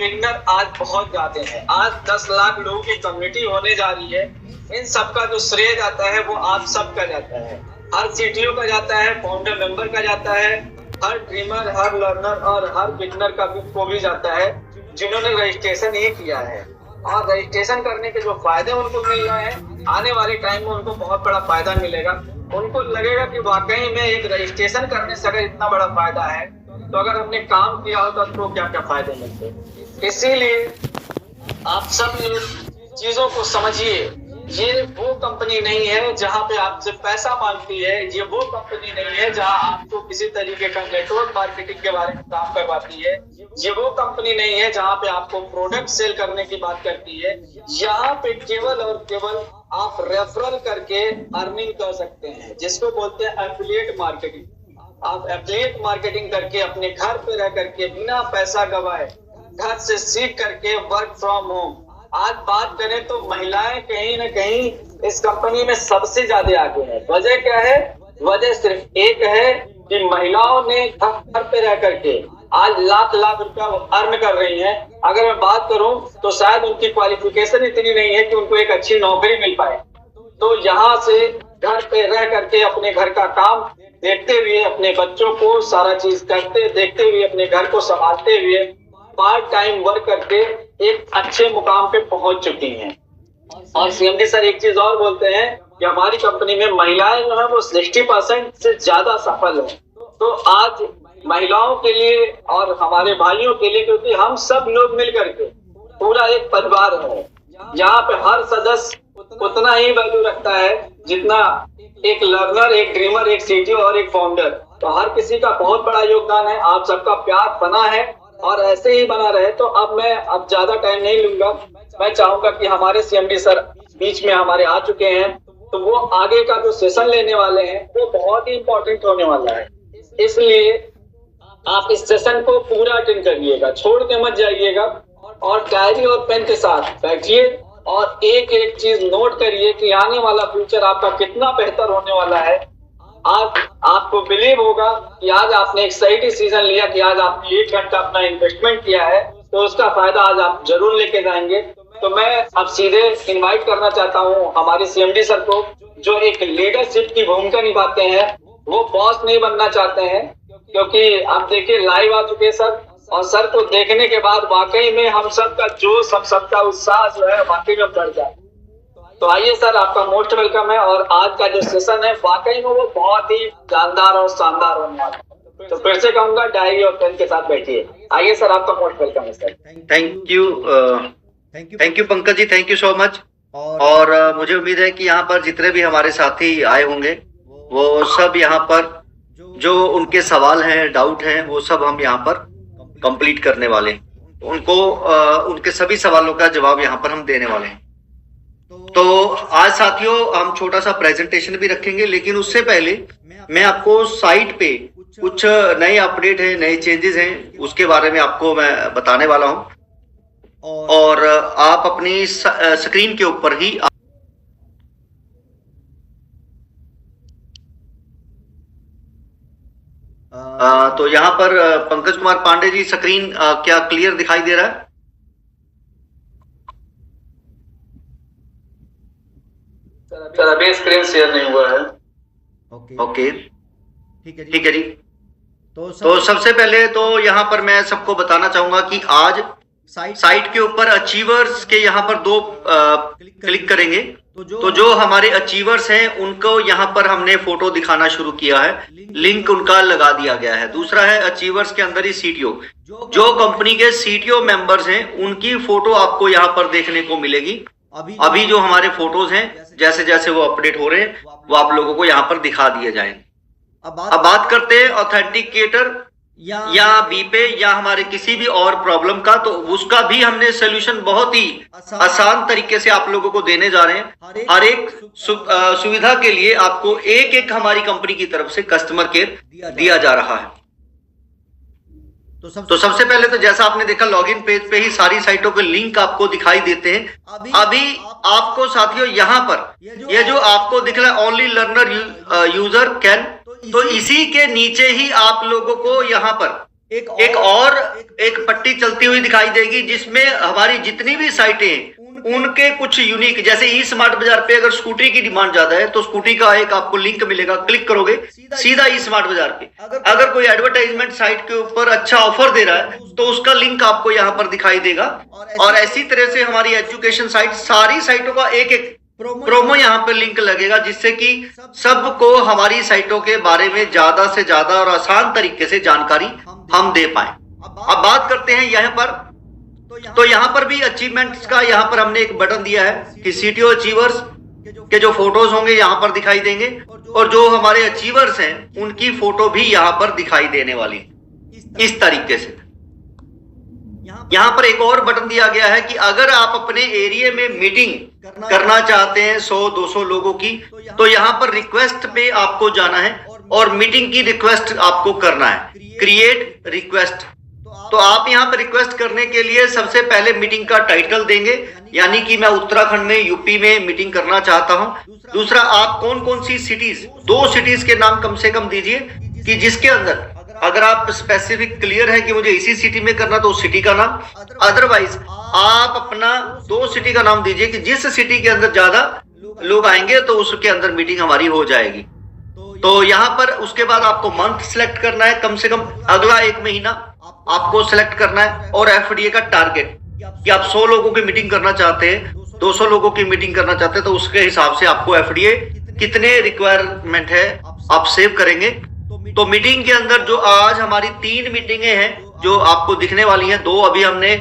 Beginner आज बहुत जाते हैं। आज 10 लाख लोगों की कम्युनिटी होने जा रही है। इन सब का जो श्रेय जाता है वो आप सब का जाता है। हर सीटीओ का जाता है, फाउंडर मेंबर का जाता है, हर ड्रीमर, हर लर्नर और हर बिगनर को भी जाता है जिन्होंने रजिस्ट्रेशन ही किया है। और रजिस्ट्रेशन करने के जो फायदे उनको मिल रहे हैं, आने वाले टाइम में उनको बहुत बड़ा फायदा मिलेगा। उनको लगेगा कि वाकई में एक रजिस्ट्रेशन करने से अगर इतना बड़ा फायदा है तो अगर हमने काम किया होता तो क्या क्या फायदे मिलते। इसीलिए आप सब चीजों को समझिए। ये वो कंपनी नहीं है जहां पे आपसे पैसा मांगती है, ये वो कंपनी नहीं है जहां आपको किसी तरीके का नेटवर्क मार्केटिंग के बारे में काम करवाती है, ये वो कंपनी नहीं है जहां पे आपको प्रोडक्ट सेल करने की बात करती है। यहाँ पे केवल और केवल आप रेफरल करके अर्निंग कर सकते हैं, जिसको बोलते हैं एफिलिएट मार्केटिंग। आप एफिलिएट मार्केटिंग करके अपने घर पे रह करके बिना पैसा गवाए घर से सीख करके वर्क फ्रॉम होम। आज बात करें तो महिलाएं कहीं ना कहीं इस कंपनी में सबसे ज्यादा आगे है। वजह क्या है? वजह सिर्फ एक है कि महिलाओं ने घर पे रह करके आज लाख लाख रुपया अर्न कर रही हैं। अगर मैं बात करूं तो शायद उनकी क्वालिफिकेशन इतनी नहीं है कि उनको एक अच्छी नौकरी मिल पाए। तो यहाँ से घर पे रह करके अपने घर का काम देखते हुए, अपने बच्चों को सारा चीज करते देखते हुए, अपने घर को संभालते हुए पार्ट टाइम वर्क करके एक अच्छे मुकाम पे पहुंच चुकी हैं। और सीएमडी सर एक चीज और बोलते हैं कि हमारी कंपनी में महिलाएं जो है वो 60% से ज्यादा सफल है। तो आज महिलाओं के लिए और हमारे भाइयों के लिए, क्योंकि हम सब लोग मिल करके पूरा एक परिवार है, यहाँ पे हर सदस्य उतना ही वैल्यू रखता है जितना एक लर्नर, एक ड्रीमर, एक सीटीओ और एक फाउंडर। तो हर किसी का बहुत बड़ा योगदान है। आप सबका प्यार बना है और ऐसे ही बना रहे। तो अब मैं ज्यादा टाइम नहीं लूंगा। मैं चाहूंगा कि हमारे सीएमडी सर बीच में हमारे आ चुके हैं, तो वो आगे का जो सेशन लेने वाले हैं वो बहुत ही इंपॉर्टेंट होने वाला है। इसलिए आप इस सेशन को पूरा अटेंड करिएगा, छोड़ के मत जाइएगा। और डायरी और पेन के साथ बैठिए और एक एक चीज नोट करिए कि आने वाला फ्यूचर आपका कितना बेहतर होने वाला है। आज आपको बिलीव होगा कि आज आपने एक सही डिसीजन लिया कि आज आपने 1 घंटा अपना इन्वेस्टमेंट किया है, तो उसका फायदा आज आप जरूर लेके जाएंगे। तो मैं अब सीधे इनवाइट करना चाहता हूँ हमारे सीएमडी सर को, जो एक लीडरशिप की भूमिका निभाते हैं। वो बॉस नहीं बनना चाहते हैं, क्योंकि आप देखिए लाइव आ चुके सर, और सर को देखने के बाद वाकई में हम सबका जोश, हम सबका उत्साह जो है वाकई में बढ़ जाए। तो आइए सर, आपका मोस्ट वेलकम है। और आज का जो सेशन है वाकई में वो बहुत ही जानदार और शानदार होने वाला है। तो फिर से कहूंगा डायरी और पेन के साथ बैठिए। आइए सर, आपका मोस्ट वेलकम है sir. Thank you Pankaj ji, thank you so much. और मुझे उम्मीद है कि यहाँ पर जितने भी हमारे साथी आए होंगे वो सब यहाँ पर जो उनके सवाल हैं, डाउट हैं, वो सब हम यहाँ पर कंप्लीट करने वाले हैं। उनको उनके सभी सवालों का जवाब यहाँ पर हम देने वाले हैं। तो आज साथियों हम छोटा सा प्रेजेंटेशन भी रखेंगे, लेकिन उससे पहले मैं आपको साइट पे कुछ नए अपडेट है, नए चेंजेस हैं, उसके बारे में आपको मैं बताने वाला हूं। और आप अपनी स्क्रीन के ऊपर ही तो यहाँ पर पंकज कुमार पांडे जी, स्क्रीन क्या क्लियर दिखाई दे रहा है? सर अभी स्क्रीन शेयर नहीं हुआ है। ओके, ठीक है जी। तो सबसे पहले तो यहाँ पर मैं सबको बताना चाहूंगा कि आज साइट के ऊपर अचीवर्स के यहाँ पर 2 क्लिक करेंगे तो जो हमारे अचीवर्स हैं उनको यहाँ पर हमने फोटो दिखाना शुरू किया है, लिंक उनका लगा दिया गया है। दूसरा है अचीवर्स के अंदर ही सीटीओ, जो कंपनी के सीटीओ मेंबर्स हैं उनकी फोटो आपको यहाँ पर देखने को मिलेगी। अभी जो हमारे फोटोज हैं जैसे जैसे वो अपडेट हो रहे हैं वो आप लोगों को यहाँ पर दिखा दिए जाएंगे। अब बात करते हैं ऑथेंटिकेटर या बीपे या हमारे किसी भी और प्रॉब्लम का, तो उसका भी हमने सोल्यूशन बहुत ही आसान तरीके से आप लोगों को देने जा रहे हैं। हर एक सुविधा के लिए आपको एक एक हमारी कंपनी की तरफ से कस्टमर केयर दिया जा रहा है। तो सबसे पहले तो जैसा आपने देखा लॉगिन पेज पे ही सारी साइटों के लिंक आपको दिखाई देते हैं। अभी आपको साथियों यहाँ पर ये जो आपको दिख रहा है ओनली लर्नर यूजर कैन, तो इसी के नीचे ही आप लोगों को यहाँ पर एक और एक पट्टी चलती हुई दिखाई देगी जिसमें हमारी जितनी भी साइटें हैं उनके कुछ यूनिक, जैसे ई स्मार्ट बाजार पे अगर स्कूटी की डिमांड ज्यादा है तो स्कूटी का एक आपको लिंक मिलेगा, क्लिक करोगे सीधा ई स्मार्ट बाजार पे। अगर कोई एडवर्टाइजमेंट साइट के ऊपर अच्छा ऑफर दे रहा है तो उसका लिंक आपको यहाँ पर दिखाई देगा। और ऐसी तरह से हमारी एजुकेशन साइट, सारी साइटों का एक एक प्रोमो यहाँ पर लिंक लगेगा, जिससे कि सबको हमारी साइटों के बारे में ज्यादा से ज्यादा और आसान तरीके से जानकारी हम दे पाए। अब बात करते हैं यहाँ पर, तो यहाँ पर भी अचीवमेंट्स का यहाँ पर हमने एक बटन दिया है कि सीटीओ अचीवर्स के जो फोटोज होंगे यहाँ पर दिखाई देंगे और जो हमारे अचीवर्स हैं उनकी फोटो भी यहाँ पर दिखाई देने वाली है इस तरीके से। यहाँ पर एक और बटन दिया गया है कि अगर आप अपने एरिया में मीटिंग करना चाहते हैं 100-200 लोगों की, तो यहाँ पर रिक्वेस्ट पे आपको जाना है और मीटिंग की रिक्वेस्ट आपको करना है, क्रिएट रिक्वेस्ट। तो आप यहाँ पर रिक्वेस्ट करने के लिए सबसे पहले मीटिंग का टाइटल देंगे, यानी कि मैं उत्तराखंड में, यूपी में मीटिंग करना चाहता हूँ। दूसरा, आप कौन कौन सी सिटीज, 2 सिटीज के नाम कम से कम दीजिए कि जिसके अंदर अगर आप स्पेसिफिक क्लियर है कि मुझे इसी सिटी में करना तो उस सिटी का नाम, अदरवाइज आप अपना 2 सिटी का नाम दीजिए कि जिस सिटी के अंदर ज्यादा लोग आएंगे तो उसके अंदर मीटिंग हमारी हो जाएगी। तो यहाँ पर उसके बाद आपको मंथ सिलेक्ट करना है, कम से कम अगला 1 महीना आपको सिलेक्ट करना है, और एफडीए का टारगेट कि आप 100 लोगों की मीटिंग करना चाहते हैं, 200 लोगों की मीटिंग करना चाहते हैं, तो उसके हिसाब से आपको एफडीए कितने रिक्वायरमेंट है आप सेव करेंगे। तो मीटिंग के अंदर जो आज हमारी 3 मीटिंगें हैं जो आपको दिखने वाली हैं, 2 अभी हमने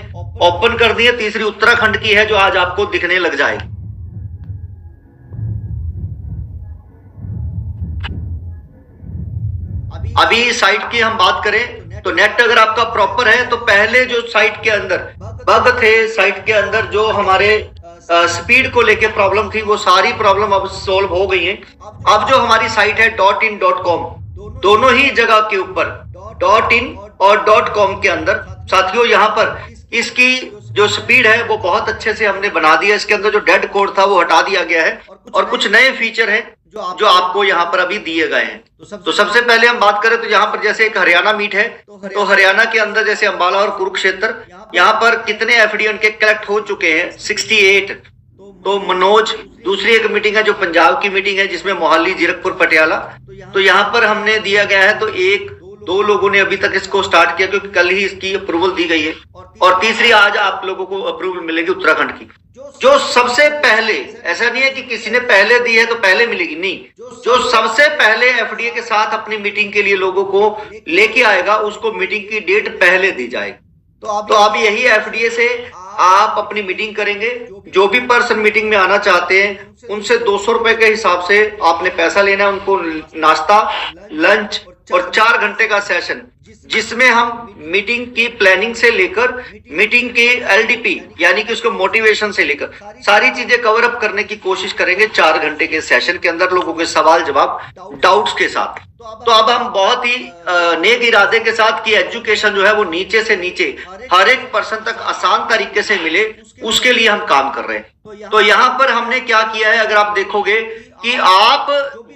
ओपन कर दी है, तीसरी उत्तराखंड की है जो आज आपको दिखने लग जाएगी। अभी साइट की हम बात करें तो नेट अगर आपका प्रॉपर है तो पहले जो साइट के अंदर बग थे, साइट के अंदर जो हमारे स्पीड को लेके प्रॉब्लम थी, वो सारी प्रॉब्लम अब सॉल्व हो गई है। अब जो हमारी साइट है .in .com, दोनों ही जगह के ऊपर .in और .com के अंदर साथियों यहाँ पर इसकी जो स्पीड है वो बहुत अच्छे से हमने बना दिया। इसके अंदर जो डेड कोड था वो हटा दिया गया है और कुछ नए फीचर हैं जो आपको यहाँ पर अभी दिए गए हैं। तो सबसे पहले हम बात करें तो यहाँ पर जैसे एक हरियाणा मीट है, तो हरियाणा के अंदर जैसे अंबाला और कुरुक्षेत्र, यहाँ पर कितने एफडीएन के कलेक्ट हो चुके हैं 68। तो मनोज, दूसरी एक मीटिंग है जो पंजाब की मीटिंग है जिसमें मोहाली, जीरकपुर, पटियाला, तो यहाँ पर हमने दिया गया है तो 1-2 लोगों ने अभी तक इसको स्टार्ट किया क्योंकि कल ही इसकी अप्रूवल दी गई है, और तीसरी आज आप लोगों को अप्रूवल मिलेगी उत्तराखंड की। जो सबसे पहले, ऐसा नहीं है कि किसी ने पहले दी है तो पहले मिलेगी, नहीं, जो सबसे पहले एफडीए के साथ अपनी मीटिंग के लिए लोगों को लेके आएगा उसको मीटिंग की डेट पहले दी जाएगी। तो अब यही एफडीए से आप अपनी मीटिंग करेंगे। जो भी पर्सन मीटिंग में आना चाहते हैं उनसे 200 रुपए के हिसाब से आपने पैसा लेना है, उनको नाश्ता, लंच और 4 घंटे का सेशन, जिसमें हम मीटिंग की प्लानिंग से लेकर मीटिंग की एलडीपी यानी कि उसको मोटिवेशन से लेकर सारी चीजें कवर अप करने की कोशिश करेंगे 4 घंटे के सेशन के अंदर, लोगों के सवाल जवाब, डाउट्स के साथ। तो अब हम बहुत ही नेक इरादे के साथ कि एजुकेशन जो है वो नीचे से नीचे हर एक पर्सन तक आसान तरीके से मिले, उसके लिए हम काम कर रहे हैं। तो यहाँ पर हमने क्या किया है, अगर आप देखोगे कि आप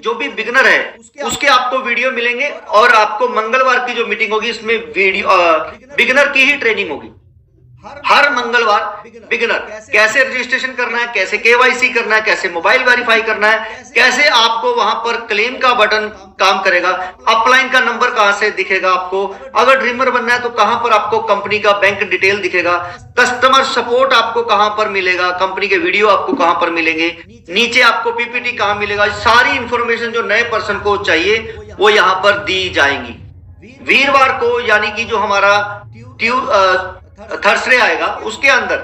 जो भी बिगनर है उसके आपको वीडियो मिलेंगे, और आपको मंगलवार की जो मीटिंग होगी इसमें वीडियो बिगनर की ही ट्रेनिंग होगी। हर मंगलवार बिगनर कैसे रजिस्ट्रेशन करना है, कैसे केवाईसी करना है, कैसे मोबाइल वेरीफाई करना है, कैसे आपको वहां पर क्लेम का बटन काम करेगा, अपलाइन का नंबर कहां से दिखेगा आपको, अगर ड्रीमर बनना है तो कहां पर आपको कंपनी का बैंक डिटेल दिखेगा, कस्टमर सपोर्ट आपको कहां पर मिलेगा, कंपनी के वीडियो आपको कहां पर मिलेंगे, नीचे आपको पीपीटी कहां मिलेगा, सारी इंफॉर्मेशन जो नए पर्सन को चाहिए वो यहाँ पर दी जाएंगी। वीरवार को यानी कि जो हमारा थर्सडे आएगा उसके अंदर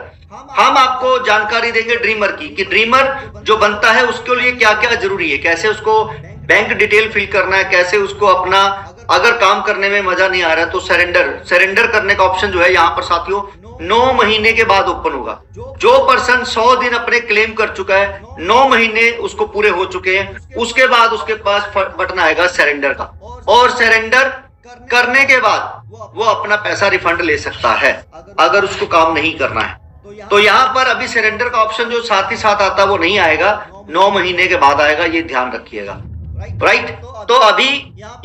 हम आपको जानकारी देंगे ड्रीमर की कि ड्रीमर जो बनता है उसके लिए क्या क्या जरूरी है, कैसे उसको बैंक डिटेल फिल करना है, कैसे उसको अपना अगर काम करने में मजा नहीं आ रहा है तो सरेंडर करने का ऑप्शन जो है यहाँ पर साथियों 9 महीने के बाद ओपन होगा। जो पर्सन 100 दिन अपने क्लेम कर चुका है, 9 महीने उसको पूरे हो चुके हैं, उसके बाद उसके पास बटन आएगा सरेंडर का, और सरेंडर करने के बाद वो अपना पैसा रिफंड ले सकता है अगर उसको काम नहीं करना है। तो यहाँ पर अभी सरेंडर का ऑप्शन जो साथ ही साथ आता है वो नहीं आएगा, 9 महीने के बाद आएगा, ये ध्यान रखिएगा। राइट। तो अभी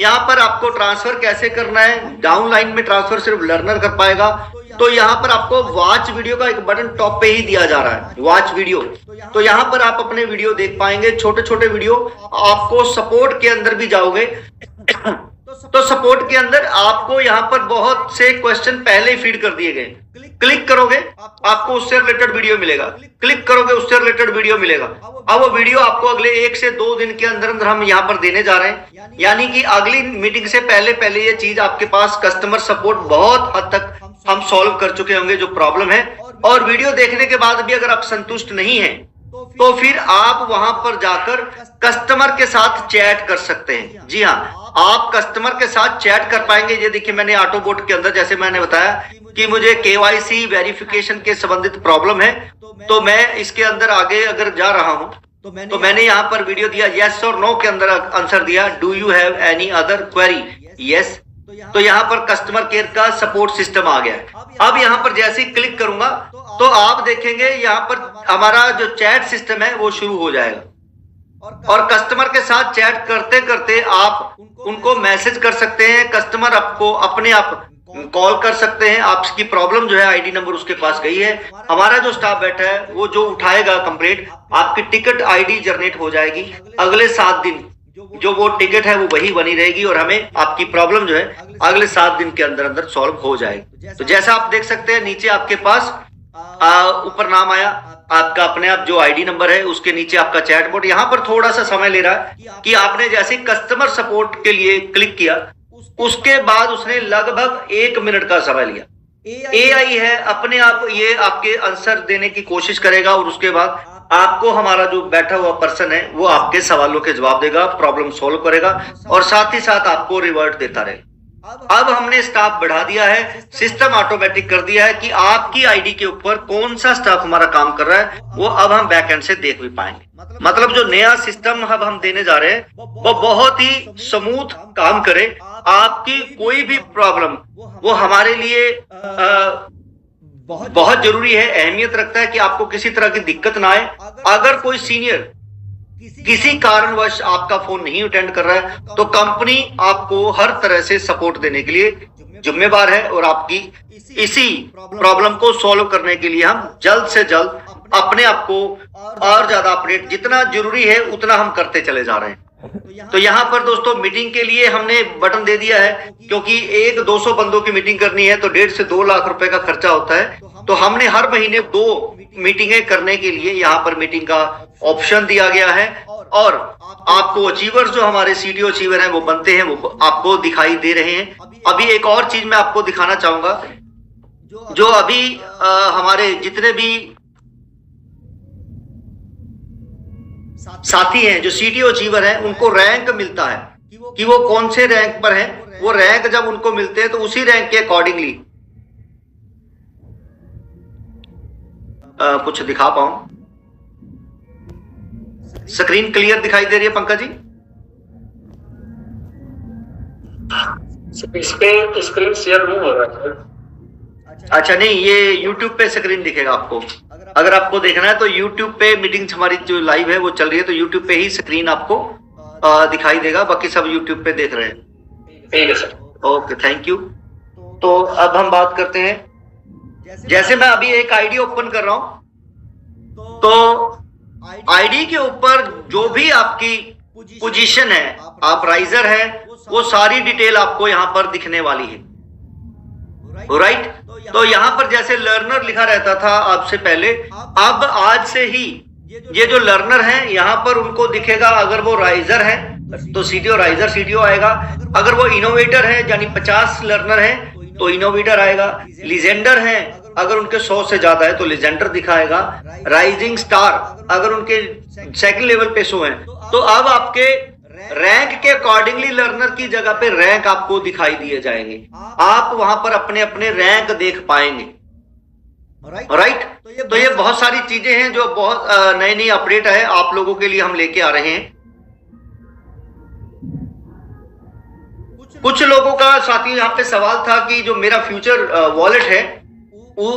यहाँ पर आपको ट्रांसफर कैसे करना है, डाउन लाइन में ट्रांसफर सिर्फ लर्नर कर पाएगा। तो यहाँ पर आपको वॉच वीडियो का एक बटन टॉप पे ही दिया जा रहा है, वॉच वीडियो। तो यहाँ पर आप अपने वीडियो देख पाएंगे, छोटे छोटे वीडियो। आपको सपोर्ट के अंदर भी जाओगे तो सपोर्ट के अंदर आपको यहाँ पर बहुत से क्वेश्चन पहले ही फीड कर दिए गए। क्लिक करोगे आपको उससे रिलेटेड वीडियो मिलेगा, क्लिक करोगे उससे रिलेटेड वीडियो मिलेगा। अब वो वीडियो आपको अगले 1 से 2 दिन के अंदर अंदर हम यहाँ पर देने जा रहे हैं। यानी कि अगली मीटिंग से पहले पहले ये चीज आपके पास कस्टमर सपोर्ट बहुत हद तक हम सॉल्व कर चुके होंगे जो प्रॉब्लम है। और वीडियो देखने के बाद भी अगर आप संतुष्ट नहीं है तो फिर आप वहां पर जाकर कस्टमर के साथ चैट कर सकते हैं। जी हाँ, आप कस्टमर के साथ चैट कर पाएंगे। ये देखिए, मैंने ऑटोबोट के अंदर जैसे मैंने बताया कि मुझे KYC वेरिफिकेशन के संबंधित प्रॉब्लम है, तो मैं इसके अंदर आगे अगर जा रहा हूं तो मैंने यहाँ पर वीडियो दिया, यस और नो के अंदर आंसर दिया, do you have any other query, yes. तो यहाँ पर कस्टमर केयर का सपोर्ट सिस्टम आ गया है। अब यहाँ पर जैसे ही क्लिक करूंगा तो आप देखेंगे यहाँ पर हमारा जो चैट सिस्टम है वो शुरू हो जाएगा। और कस्टमर के साथ चैट करते करते आप उनको मैसेज कर सकते हैं, कस्टमर आपको अपने आप कॉल कर सकते हैं। आपकी प्रॉब्लम जो है आईडी नंबर उसके पास गई है, हमारा जो स्टाफ बैठा है वो जो उठाएगा कंप्लेंट, आपकी टिकट आईडी जनरेट हो जाएगी। अगले 7 दिन जो वो टिकट है वो वही बनी रहेगी और हमें आपकी प्रॉब्लम जो है अगले 7 दिन के अंदर अंदर सॉल्व हो जाएगी। तो जैसा आप देख सकते हैं नीचे आपके पास ऊपर नाम आया आपका, अपने आप जो आईडी नंबर है उसके नीचे आपका चैटबॉट। यहाँ पर थोड़ा सा समय ले रहा है कि आपने जैसे कस्टमर सपोर्ट के लिए क्लिक किया उसके बाद उसने लगभग 1 मिनट का समय लिया। AI है, अपने आप ये आपके आंसर देने की कोशिश करेगा और उसके बाद आपको हमारा जो बैठा हुआ पर्सन है वो आपके सवालों के जवाब देगा, प्रॉब्लम सॉल्व करेगा और साथ ही साथ आपको रिवर्ट देता रहेगा। अब हमने स्टाफ बढ़ा दिया है, सिस्टम ऑटोमेटिक कर दिया है कि आपकी आईडी के ऊपर कौन सा स्टाफ हमारा काम कर रहा है वो अब हम बैक एंड से देख भी पाएंगे। मतलब जो नया सिस्टम अब हम देने जा रहे हैं वो बहुत ही स्मूथ काम करे। आपकी कोई भी प्रॉब्लम वो हमारे लिए बहुत जरूरी है, अहमियत रखता है कि आपको किसी तरह की दिक्कत ना आए। अगर कोई सीनियर किसी कारणवश आपका फोन नहीं अटेंड कर रहा है तो कंपनी आपको हर तरह से सपोर्ट देने के लिए जिम्मेदार है और आपकी इसी प्रॉब्लम को सॉल्व करने के लिए हम जल्द से जल्द अपने आप को और ज्यादा अपडेट जितना जरूरी है उतना हम करते चले जा रहे हैं। तो यहाँ पर दोस्तों मीटिंग के लिए हमने बटन दे दिया है, क्योंकि 100-200 बंदों की मीटिंग करनी है तो 1.5 से 2 लाख रुपए का खर्चा होता है। तो हमने हर महीने 2 मीटिंगें करने के लिए यहाँ पर मीटिंग का ऑप्शन दिया गया है और आपको अचीवर्स जो हमारे CTO अचीवर हैं वो बनते हैं, वो आपको दिखाई दे रहे हैं। अभी एक और चीज मैं आपको दिखाना चाहूंगा, जो अभी हमारे जितने भी साथी हैं जो CTO अचीवर हैं उनको रैंक मिलता है कि वो कौन से रैंक पर हैं। वो रैंक जब उनको मिलते हैं तो उसी रैंक के अकॉर्डिंगली कुछ दिखा पाऊं। स्क्रीन क्लियर दिखाई दे रही है पंकज जी? इस पे स्क्रीन शेयर नहीं हो रहा है। अच्छा, नहीं, ये YouTube पे स्क्रीन दिखेगा आपको। अगर आपको देखना है तो YouTube पे मीटिंग हमारी जो लाइव है वो चल रही है, तो YouTube पे ही स्क्रीन आपको दिखाई देगा, बाकी सब YouTube पे देख रहे हैं। ठीक है सर, ओके, थैंक यू। तो अब हम बात करते हैं, जैसे मैं अभी एक आईडी ओपन कर रहा हूं तो आईडी के ऊपर जो भी आपकी पोजीशन है, आप राइजर है, वो सारी डिटेल आपको यहां पर दिखने वाली है। राइट, तो यहां पर जैसे लर्नर लिखा रहता था आपसे पहले, अब आज से ही ये जो लर्नर हैं यहां पर उनको दिखेगा। अगर वो राइजर है तो CTO राइजर CTO आएगा, अगर वो इनोवेटर है यानी 50 लर्नर है तो इनोवेटर आएगा, लीजेंडर है अगर उनके 100 से ज्यादा है तो लीजेंडर दिखाएगा, राइजिंग स्टार अगर उनके सेकंड लेवल पे 100 है तो अब आपके रैंक के अकॉर्डिंगली लर्नर की जगह पे रैंक आपको दिखाई दिए जाएंगे। आप वहां पर अपने अपने रैंक देख पाएंगे। राइट, तो ये बहुत सारी चीजें हैं जो बहुत नई नई अपडेट है आप लोगों के लिए हम लेके आ रहे हैं। कुछ लोगों का साथी यहाँ पे सवाल था कि जो मेरा फ्यूचर वॉलेट है वो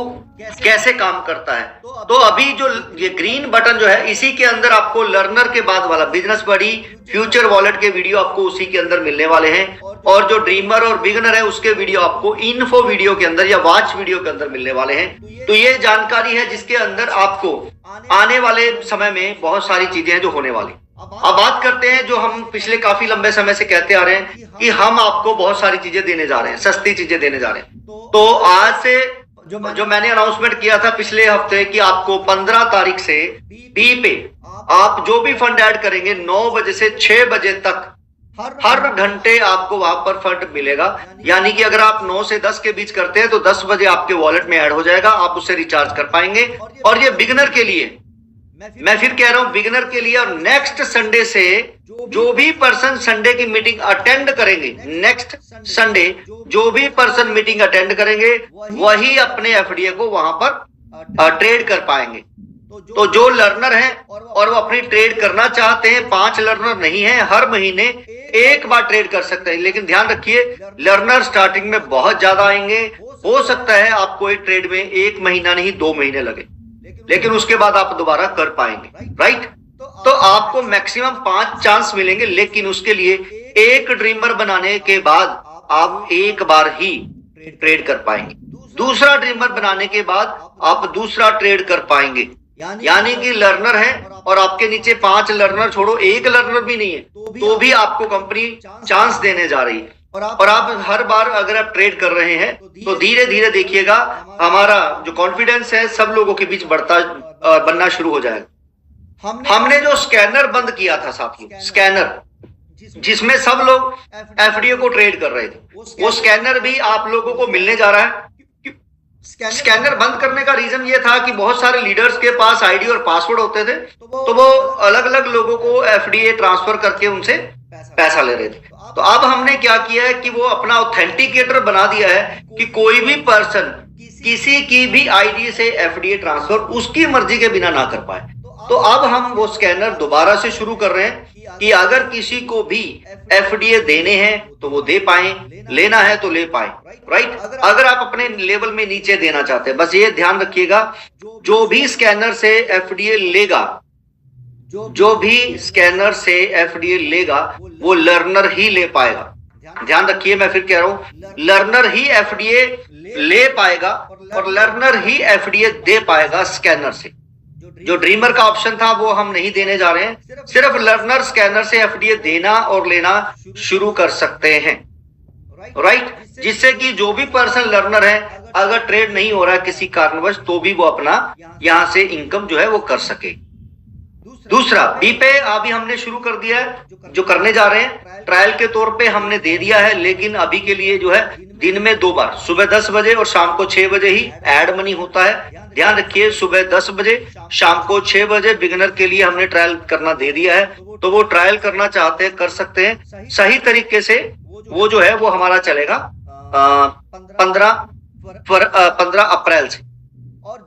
कैसे काम करता है। तो अभी जो ये ग्रीन बटन जो है, इसी के अंदर आपको लर्नर के बाद वाला बिजनेस बडी, फ्यूचर वॉलेट के वीडियो आपको उसी के अंदर मिलने वाले हैं, और जो ड्रीमर और बिगनर है उसके वीडियो आपको इन्फो वीडियो के अंदर या वॉच वीडियो के अंदर मिलने वाले हैं। तो ये जानकारी है जिसके अंदर आपको आने वाले समय में बहुत सारी चीजें हैं जो होने वाली। अब बात करते हैं जो हम पिछले काफी लंबे समय से कहते आ रहे हैं कि हम आपको बहुत सारी चीजें देने जा रहे हैं, सस्ती चीजें देने जा रहे हैं। तो आज से जो मैंने अनाउंसमेंट किया था पिछले हफ्ते कि आपको 15 तारीख से बी पे आप जो भी फंड ऐड करेंगे 9 बजे से 6 बजे तक हर घंटे आपको वहां पर फंड मिलेगा। यानी कि अगर आप 9 से 10 के बीच करते हैं तो 10 बजे आपके वॉलेट में ऐड हो जाएगा, आप उससे रिचार्ज कर पाएंगे। और ये बिगनर के लिए, मैं फिर कह रहा हूं बिगनर के लिए। और नेक्स्ट संडे से जो भी पर्सन संडे की मीटिंग अटेंड करेंगे, नेक्स्ट संडे जो भी पर्सन मीटिंग अटेंड करेंगे वही अपने एफडीए को वहां पर ट्रेड कर पाएंगे। तो जो लर्नर हैं और वो अपनी ट्रेड करना चाहते हैं, 5 लर्नर नहीं है, हर महीने एक बार ट्रेड कर सकते हैं। लेकिन ध्यान रखिए, लर्नर स्टार्टिंग में बहुत ज्यादा आएंगे, हो सकता है आपको एक ट्रेड में 1 महीना नहीं 2 महीने लगे, लेकिन उसके बाद आप दोबारा कर पाएंगे, राइट। तो आपको मैक्सिमम 5 चांस मिलेंगे, लेकिन उसके लिए एक ड्रीमर बनाने के बाद आप एक बार ही ट्रेड कर पाएंगे। दूसरा ड्रीमर बनाने के बाद आप दूसरा ट्रेड कर पाएंगे। यानी कि लर्नर है और आपके नीचे 5 लर्नर छोड़ो, 1 लर्नर भी नहीं है, तो भी आपको कंपनी चांस देने जा रही है। और आप हर बार अगर आप ट्रेड कर रहे हैं तो धीरे धीरे देखिएगा हमारा जो कॉन्फिडेंस है सब लोगों के बीच बनना शुरू हो जाएगा। हमने जो स्कैनर बंद किया था साथियों, स्कैनर जिसमें सब लोग एफडीए को ट्रेड कर रहे थे, वो स्कैनर भी आप लोगों को मिलने जा रहा है। स्कैनर बंद करने का रीजन ये था कि बहुत सारे लीडर्स के पास आईडी और पासवर्ड होते थे, तो वो अलग अलग लोगों को एफडीए ट्रांसफर करके उनसे पैसा ले रहे थे। तो अब हमने क्या किया है कि वो अपना ऑथेंटिकेटर बना दिया है कि कोई भी पर्सन किसी की भी आईडी से एफडीए ट्रांसफर उसकी मर्जी के बिना ना कर पाए। तो अब हम वो स्कैनर दोबारा से शुरू कर रहे हैं कि अगर किसी को भी एफडीए देने हैं तो वो दे पाए, लेना है तो ले पाए, राइट। अगर आप अपने लेवल में नीचे देना चाहते हैं, बस ये ध्यान रखिएगा, जो भी स्कैनर से एफडीए लेगा, जो भी स्कैनर से एफडीए लेगा वो लर्नर ही ले पाएगा। ध्यान रखिए, मैं फिर कह रहा हूं, लर्नर ही एफडीए ले पाएगा और लर्नर ही एफडीए दे पाएगा स्कैनर से। जो ड्रीमर का ऑप्शन था वो हम नहीं देने जा रहे हैं, सिर्फ लर्नर स्कैनर से एफडीए देना और लेना शुरू कर सकते हैं, राइट। जिससे कि जो भी पर्सन लर्नर है, अगर ट्रेड नहीं हो रहा है किसी कारणवश, तो भी वो अपना यहां से इनकम जो है वो कर सके। दूसरा, बीपे अभी हमने शुरू कर दिया है, जो करने जा रहे हैं ट्रायल के तौर पे हमने दे दिया है, लेकिन अभी के लिए जो है दिन में 2 बार, सुबह 10 बजे और शाम को 6 बजे ही एड मनी होता है। ध्यान रखिए, सुबह 10 बजे, शाम को 6 बजे बिगिनर के लिए हमने ट्रायल करना दे दिया है। तो वो ट्रायल करना चाहते हैं कर सकते हैं सही तरीके से। वो जो है वो हमारा चलेगा 15 अप्रैल से,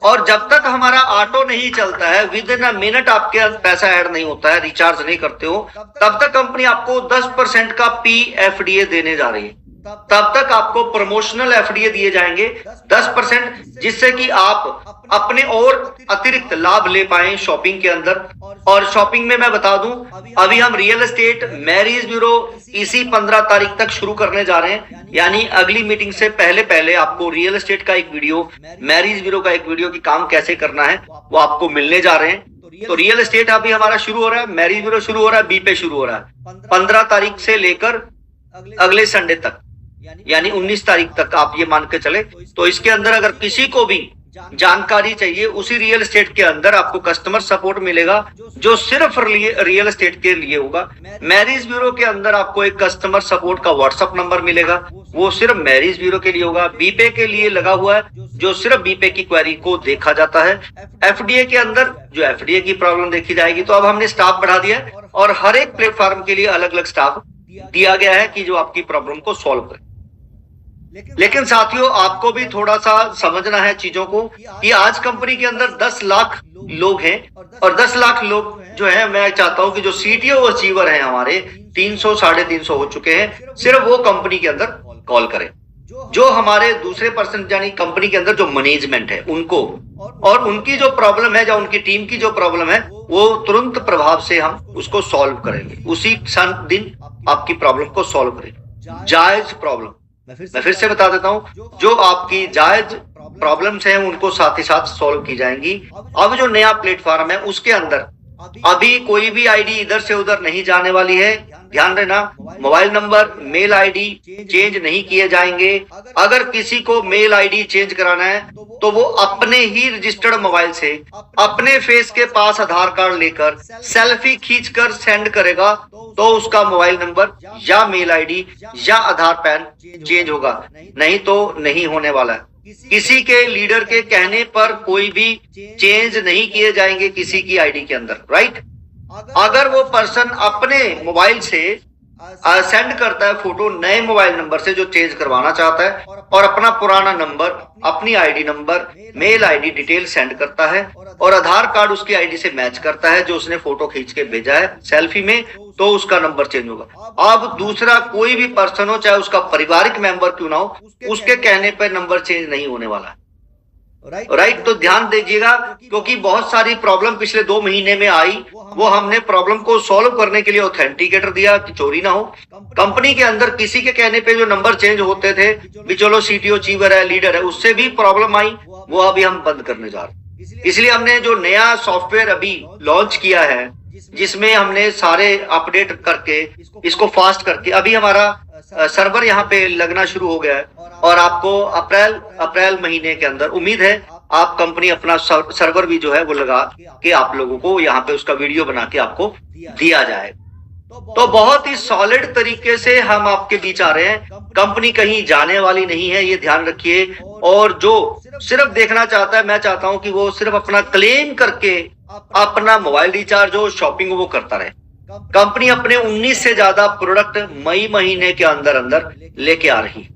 और जब तक हमारा ऑटो नहीं चलता है, विद इन अ मिनट आपके पैसा ऐड नहीं होता है, रिचार्ज नहीं करते हो, तब तक कंपनी आपको 10% का पीएफडीए देने जा रही है। तब तक आपको प्रमोशनल एफडीए दिए जाएंगे 10%, जिससे कि आप अपने और अतिरिक्त लाभ ले पाएं शॉपिंग के अंदर। और शॉपिंग में मैं बता दूं, अभी हम रियल एस्टेट मैरिज ब्यूरो इसी 15 तारीख तक शुरू करने जा रहे हैं। यानी अगली मीटिंग से पहले पहले आपको रियल एस्टेट का एक वीडियो, मैरिज ब्यूरो का एक वीडियो की काम कैसे करना है वो आपको मिलने जा रहे हैं। तो रियल एस्टेट अभी हमारा शुरू हो रहा है, मैरिज ब्यूरो शुरू हो रहा है, बीपे शुरू हो रहा है 15 तारीख से लेकर अगले संडे तक, यानी 19 तारीख तक आप ये मान के चले। तो इसके अंदर अगर किसी को भी जानकारी चाहिए, उसी रियल एस्टेट के अंदर आपको कस्टमर सपोर्ट मिलेगा जो सिर्फ रियल एस्टेट के लिए होगा। मैरिज ब्यूरो के अंदर आपको एक कस्टमर सपोर्ट का व्हाट्सएप नंबर मिलेगा, वो सिर्फ मैरिज ब्यूरो के लिए होगा। बीपे के लिए लगा हुआ है, जो सिर्फ बीपे की क्वेरी को देखा जाता है। एफडीए के अंदर जो एफडीए की प्रॉब्लम देखी जाएगी। तो अब हमने स्टाफ बढ़ा दिया है और हर एक प्लेटफॉर्म के लिए अलग अलग स्टाफ दिया गया है कि जो आपकी प्रॉब्लम को सॉल्व करे। लेकिन साथियों, आपको भी थोड़ा सा समझना है चीजों को कि आज कंपनी के अंदर 10 लाख लोग हैं, और 10 लाख लोग जो है, मैं चाहता हूं कि जो सीटीओ अचीवर हैं हमारे 300 350 हो चुके हैं, सिर्फ वो कंपनी के अंदर कॉल करें। जो हमारे दूसरे पर्सन यानी कंपनी के अंदर जो मैनेजमेंट है उनको, और उनकी जो प्रॉब्लम है या उनकी टीम की जो प्रॉब्लम है वो तुरंत प्रभाव से हम उसको सॉल्व करेंगे, उसी दिन आपकी प्रॉब्लम को सॉल्व करेंगे। जायज प्रॉब्लम, मैं फिर से बता देता हूं, जो आपकी जायज प्रॉब्लम्स हैं उनको साथ ही साथ सॉल्व की जाएंगी। अब जो नया प्लेटफॉर्म है उसके अंदर अभी कोई भी आईडी इधर से उधर नहीं जाने वाली है। ध्यान देना, mobile number, mail ID change नहीं किए जाएंगे। अगर किसी को मेल आईडी चेंज कराना है तो वो अपने ही रजिस्टर्ड मोबाइल से अपने फेस के पास आधार कार्ड लेकर सेल्फी खींचकर सेंड करेगा तो उसका मोबाइल नंबर या मेल आईडी या आधार पैन चेंज होगा, नहीं तो नहीं होने वाला है। किसी के लीडर के कहने पर कोई भी चेंज नहीं किए जाएंगे किसी की आईडी के अंदर, राइट। अगर वो पर्सन अपने मोबाइल से सेंड करता है फोटो नए मोबाइल नंबर से जो चेंज करवाना चाहता है और अपना पुराना नंबर, अपनी ID number, mail ID detail send करता है और आधार कार्ड उसकी आईडी से मैच करता है जो उसने फोटो खींच के भेजा है सेल्फी में, तो उसका नंबर चेंज होगा। अब दूसरा कोई भी पर्सन हो, चाहे उसका पारिवारिक मेंबर क्यों ना हो, उसके कहने पर नंबर चेंज नहीं होने वाला है, राइट। तो ध्यान दीजिएगा, क्योंकि बहुत सारी प्रॉब्लम पिछले 2 महीने में आई, वो हमने प्रॉब्लम को सॉल्व करने के लिए ऑथेंटिकेटर दिया कि चोरी ना हो। कंपनी के अंदर किसी के कहने पे जो नंबर चेंज होते थे भी चलो सीटीओ चीवर है, लीडर है, उससे भी प्रॉब्लम आई, वो अभी हम बंद करने जा रहे हैं। इसलिए हमने जो नया सॉफ्टवेयर अभी लॉन्च किया है जिसमें हमने सारे अपडेट करके इसको फास्ट करके अभी हमारा सर्वर यहाँ पे लगना शुरू हो गया है और आपको अप्रैल महीने के अंदर उम्मीद है आप कंपनी अपना सर्वर भी जो है वो लगा के आप लोगों को यहाँ पे उसका वीडियो बना के आपको दिया जाए। तो बहुत ही सॉलिड तरीके से हम आपके बीच आ रहे हैं। कंपनी कहीं जाने वाली नहीं है, ये ध्यान रखिए। और जो सिर्फ देखना चाहता है, मैं चाहता हूं कि वो सिर्फ अपना क्लेम करके अपना मोबाइल रिचार्ज हो, शॉपिंग वो करता रहे। कंपनी अपने 19 से ज्यादा प्रोडक्ट मई महीने के अंदर अंदर लेके आ रही।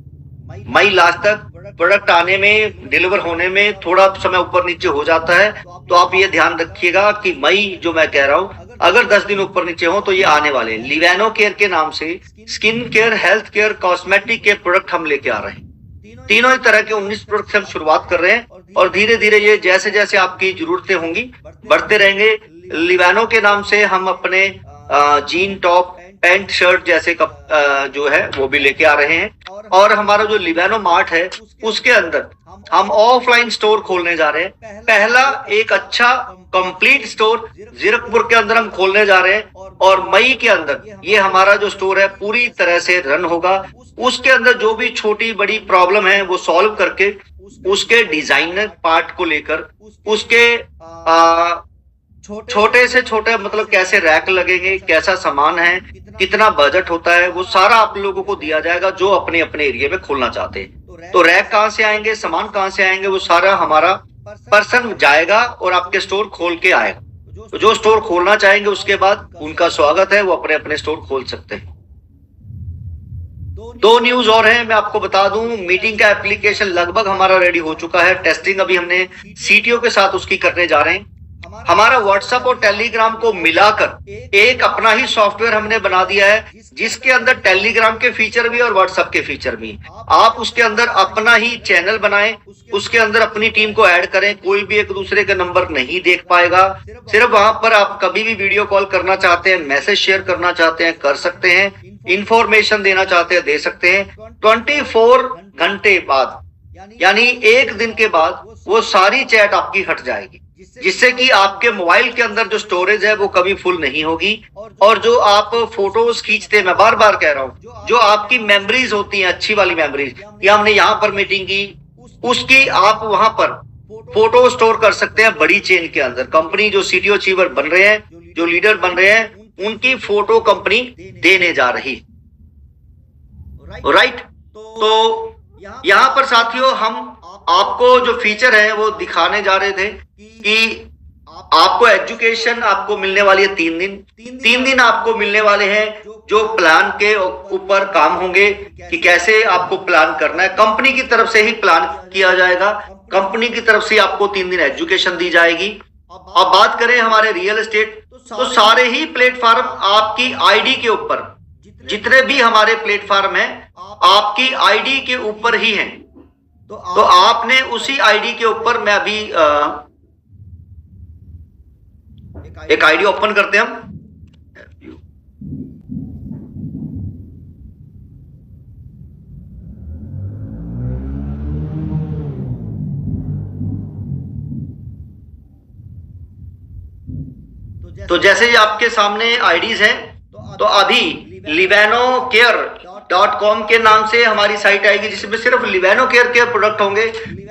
मई लास्ट तक प्रोडक्ट आने में, डिलीवर होने में थोड़ा समय ऊपर नीचे हो जाता है, तो आप ये ध्यान रखिएगा कि मई जो मैं कह रहा हूं अगर 10 दिन ऊपर नीचे हो तो ये आने वाले। लिवेनो केयर के नाम से skin care, health care, cosmetic के प्रोडक्ट हम लेके आ रहे हैं। तीनों ही तरह के 19 प्रोडक्ट से हम शुरुआत कर रहे हैं और धीरे धीरे ये जैसे जैसे आपकी जरूरतें होंगी बढ़ते रहेंगे। लिवेनो के नाम से हम अपने जीन टॉप, पैंट, शर्ट जैसे जो है वो भी लेके आ रहे हैं। और हमारा जो लिवेनो मार्ट है उसके अंदर हम ऑफलाइन स्टोर खोलने जा रहे हैं। पहला एक अच्छा कंप्लीट स्टोर जीरकपुर के अंदर हम खोलने जा रहे हैं और मई के अंदर ये हमारा जो स्टोर है पूरी तरह से रन होगा। उसके अंदर जो भी छोटी बड़ी प्रॉब्लम है वो सॉल्व करके उसके डिजाइनर पार्ट को लेकर उसके छोटे से छोटे मतलब कैसे रैक लगेंगे, कैसा सामान है, कितना बजट होता है, वो सारा आप लोगों को दिया जाएगा जो अपने अपने एरिया में खोलना चाहते हैं। तो रैक कहाँ से आएंगे, सामान कहाँ से आएंगे, वो सारा हमारा पर्सन जाएगा और आपके स्टोर खोल के आएगा। तो जो स्टोर खोलना चाहेंगे उसके बाद उनका स्वागत है, वो अपने अपने स्टोर खोल सकते हैं। 2 न्यूज और हैं, मैं आपको बता दूं। मीटिंग का एप्लीकेशन लगभग हमारा रेडी हो चुका है। टेस्टिंग अभी हमने सीटीओ के साथ उसकी करने जा रहे हैं। हमारा व्हाट्सएप और टेलीग्राम को मिलाकर एक अपना ही सॉफ्टवेयर हमने बना दिया है जिसके अंदर टेलीग्राम के फीचर भी और व्हाट्सएप के फीचर भी। आप उसके अंदर अपना ही चैनल बनाएं, उसके अंदर अपनी टीम को ऐड करें। कोई भी एक दूसरे का नंबर नहीं देख पाएगा। सिर्फ वहां पर आप कभी भी वीडियो कॉल करना चाहते हैं, मैसेज शेयर करना चाहते हैं, कर सकते हैं। इंफॉर्मेशन देना चाहते हैं, दे सकते हैं। 24 घंटे बाद यानी 1 दिन के बाद वो सारी चैट आपकी हट जाएगी, जिससे कि आपके मोबाइल के अंदर जो स्टोरेज है वो कभी फुल नहीं होगी। और जो आप फोटोज खींचते हैं, मैं बार बार कह रहा हूं, जो आपकी मेमोरीज होती हैं, अच्छी वाली मेमोरीज, कि हमने यहाँ पर मीटिंग की, उसकी आप वहां पर फोटो स्टोर कर सकते हैं बड़ी चेन के अंदर। कंपनी जो सीटीओ चीवर बन रहे हैं, जो लीडर बन रहे हैं, उनकी फोटो कंपनी देने जा रही, राइट। तो यहाँ पर साथियों हम आपको जो फीचर है वो दिखाने जा रहे थे कि आपको एजुकेशन आपको मिलने वाली है 3 दिन आपको मिलने वाले हैं जो प्लान के ऊपर काम होंगे कि कैसे आपको प्लान करना है। कंपनी की तरफ से ही प्लान किया जाएगा, कंपनी की तरफ से आपको 3 दिन एजुकेशन दी जाएगी। अब बात करें हमारे रियल एस्टेट, तो सारे ही प्लेटफॉर्म आपकी आईडी के ऊपर जितने भी हमारे प्लेटफॉर्म हैं आपकी आईडी के ऊपर ही हैं। तो आपने उसी आईडी के ऊपर, मैं अभी एक आईडी ओपन करते हैं हम। तो जैसे ये आपके सामने आईडीज हैं, तो अभी livanoCare.com के नाम से हमारी साइट आएगी, जिसमें सिर्फ लिवेनोकेयर के प्रोडक्ट होंगे।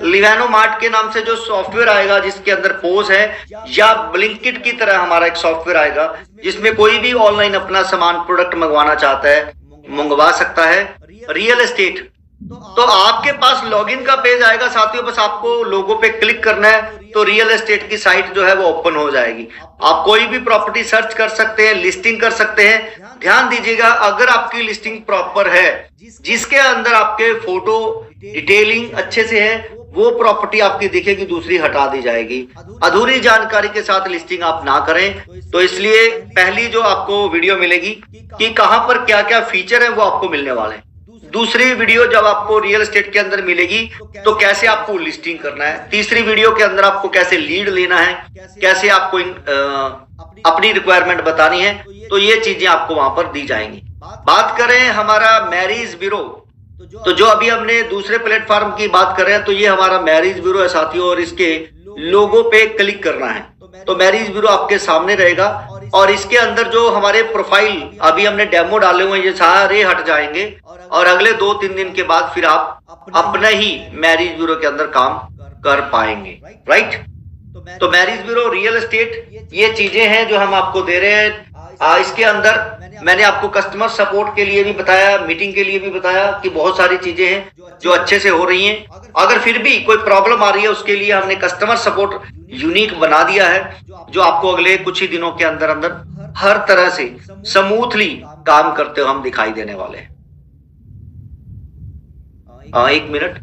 लिवेनो मार्ट के नाम से जो सॉफ्टवेयर आएगा, जिसके अंदर पोज है, या ब्लिंकिट की तरह हमारा एक सॉफ्टवेयर आएगा, जिसमें कोई भी ऑनलाइन अपना सामान प्रोडक्ट मंगवाना चाहता है, मंगवा सकता है। रियल एस्टेट, तो आपके पास लॉगिन का पेज आएगा साथियों, बस आपको लोगो पे क्लिक करना है, तो रियल एस्टेट की साइट जो है वो ओपन हो जाएगी। आप कोई भी प्रॉपर्टी सर्च कर सकते हैं, लिस्टिंग कर सकते हैं। ध्यान दीजिएगा, अगर आपकी लिस्टिंग प्रॉपर है, जिसके अंदर आपके फोटो डिटेलिंग अच्छे से है, वो प्रॉपर्टी आपकी दिखेगी, दूसरी हटा दी जाएगी। अधूरी जानकारी के साथ लिस्टिंग आप ना करें। तो इसलिए पहली जो आपको वीडियो मिलेगी कि कहां पर क्या क्या फीचर है, वो आपको मिलने वाले हैं। दूसरी वीडियो जब आपको रियल एस्टेट के अंदर मिलेगी, तो कैसे आपको लिस्टिंग करना है। तीसरी वीडियो के अंदर आपको कैसे लीड लेना है, कैसे आपको अपनी रिक्वायरमेंट बतानी है, तो ये चीजें आपको वहां पर दी जाएंगी। बात करें हमारा मैरिज ब्यूरो, तो जो अभी हमने दूसरे प्लेटफॉर्म की बात कर रहे हैं, तो ये हमारा मैरिज ब्यूरो है साथियों, और इसके लोगो पे क्लिक करना है तो मैरिज ब्यूरो आपके सामने रहेगा। और इसके अंदर जो हमारे प्रोफाइल अभी हमने डेमो डाले हुए हैं, ये सारे हट जाएंगे, और अगले 2-3 दिन के बाद फिर आप अपने ही मैरिज ब्यूरो के अंदर काम कर पाएंगे। राइट, तो मैरिज ब्यूरो, रियल एस्टेट, ये चीजें हैं जो हम आपको दे रहे हैं। इसके अंदर मैंने आपको कस्टमर सपोर्ट के लिए भी बताया, मीटिंग के लिए भी बताया कि बहुत सारी चीजें हैं जो अच्छे से हो रही हैं। अगर फिर भी कोई प्रॉब्लम आ रही है, उसके लिए हमने कस्टमर सपोर्ट यूनिक बना दिया है, जो आपको अगले कुछ ही दिनों के अंदर अंदर हर तरह से स्मूथली काम करते हुए हम दिखाई देने वाले हैं। 1 मिनट।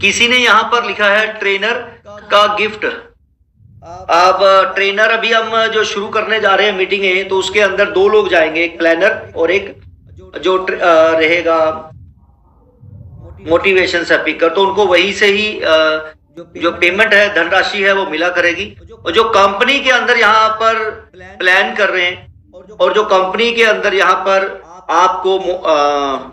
किसी ने यहाँ पर लिखा है ट्रेनर का गिफ्ट। अब ट्रेनर अभी हम जो शुरू करने जा रहे हैं मीटिंग है, तो उसके अंदर 2 लोग जाएंगे, एक प्लानर और एक जो रहेगा मोटिवेशन स्पीकर। तो उनको वहीं से ही जो पेमेंट है, धनराशि है, वो मिला करेगी। और जो कंपनी के अंदर यहाँ पर प्लान कर रहे हैं, और जो कंपनी के अंदर यहाँ पर आपको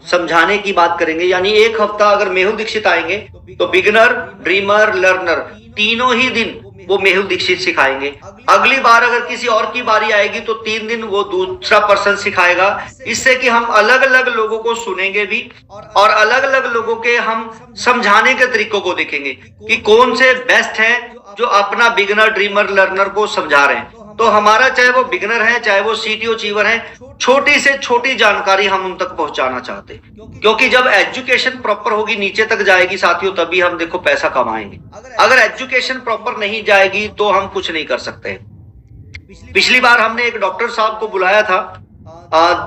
समझाने की बात करेंगे, यानी 1 हफ्ता अगर मेहुल दीक्षित आएंगे, तो बिगिनर, ड्रीमर, लर्नर, तीनों ही दिन वो मेहुल दीक्षित सिखाएंगे। अगली बार अगर किसी और की बारी आएगी, तो 3 दिन वो दूसरा पर्सन सिखाएगा। इससे कि हम अलग अलग लोगों को सुनेंगे भी, और अलग अलग लोगों के हम समझाने के तरीकों को देखेंगे कि कौन से बेस्ट हैं जो अपना बिगिनर, ड्रीमर, लर्नर को समझा रहे हैं। तो हमारा चाहे वो बिगिनर है, चाहे वो सीटीओ अचीवर है, छोटी से छोटी जानकारी हम उन तक पहुंचाना चाहते हैं। क्योंकि जब एजुकेशन प्रॉपर होगी, नीचे तक जाएगी साथियों, तभी हम देखो पैसा कमाएंगे। अगर एजुकेशन प्रॉपर नहीं जाएगी, तो हम कुछ नहीं कर सकते। पिछली बार हमने एक डॉक्टर साहब को बुलाया था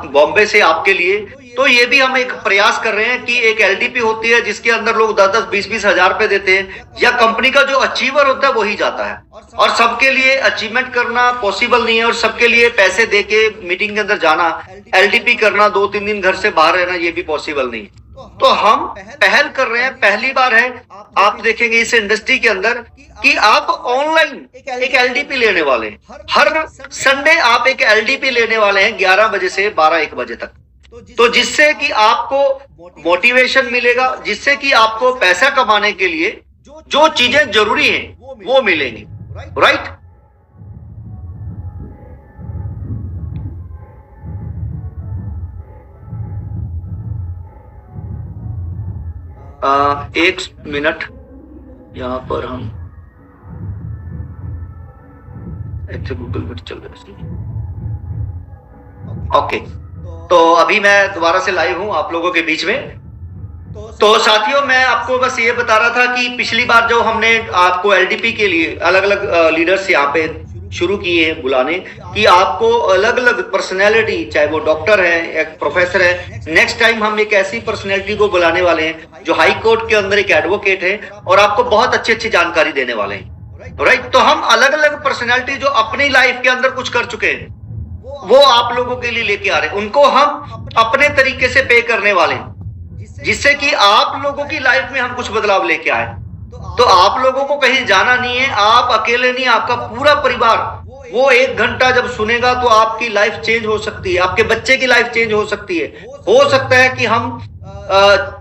बॉम्बे से आपके लिए, तो ये भी हम एक प्रयास कर रहे हैं कि एक एलडीपी होती है, जिसके अंदर लोग 10-10, 20-20 हजार रुपए देते हैं, या कंपनी का जो अचीवर होता है वही जाता है। और सबके लिए अचीवमेंट करना पॉसिबल नहीं है, और सबके लिए पैसे देके मीटिंग के अंदर जाना, एलडीपी करना, 2-3 दिन घर से बाहर रहना, ये भी पॉसिबल नहीं है। तो हम पहल कर रहे हैं, पहली बार है, आप देखेंगे इस इंडस्ट्री के अंदर कि आप ऑनलाइन एक एलडीपी लेने वाले हैं। हर संडे आप एक एलडीपी लेने वाले हैं 11 बजे से 12-1 बजे तक। तो जिससे कि आपको मोटिवेशन मिलेगा, जिससे कि आपको पैसा कमाने के लिए जो चीजें जरूरी हैं वो मिलेंगी। राइट, एक मिनट, यहां पर हम गूगल मीट चल रहा है। ओके, तो अभी मैं दोबारा से लाइव हूं आप लोगों के बीच में। तो साथियों, मैं आपको बस ये बता रहा था कि पिछली बार जो हमने आपको एलडीपी के लिए अलग अलग लीडर्स यहाँ पे शुरू किए हैं बुलाने, कि आपको अलग अलग पर्सनैलिटी, चाहे वो डॉक्टर है, एक प्रोफेसर है, नेक्स्ट टाइम हम एक ऐसी पर्सनैलिटी को बुलाने वाले हैं जो हाई कोर्ट के अंदर एक एडवोकेट है और आपको बहुत अच्छी अच्छी जानकारी देने वाले हैं। राइट, तो हम अलग अलग पर्सनैलिटी जो अपनी लाइफ के अंदर कुछ कर चुके हैं वो आप लोगों के लिए लेके आ रहे हैं, उनको हम अपने तरीके से पे करने वाले हैं, जिससे कि आप लोगों की लाइफ में हम कुछ बदलाव लेके आए। तो आप लोगों को कहीं जाना नहीं है, आप अकेले नहीं, आपका पूरा परिवार वो 1 घंटा जब सुनेगा तो आपकी लाइफ चेंज हो सकती है, आपके बच्चे की लाइफ चेंज हो सकती है। हो सकता है कि हम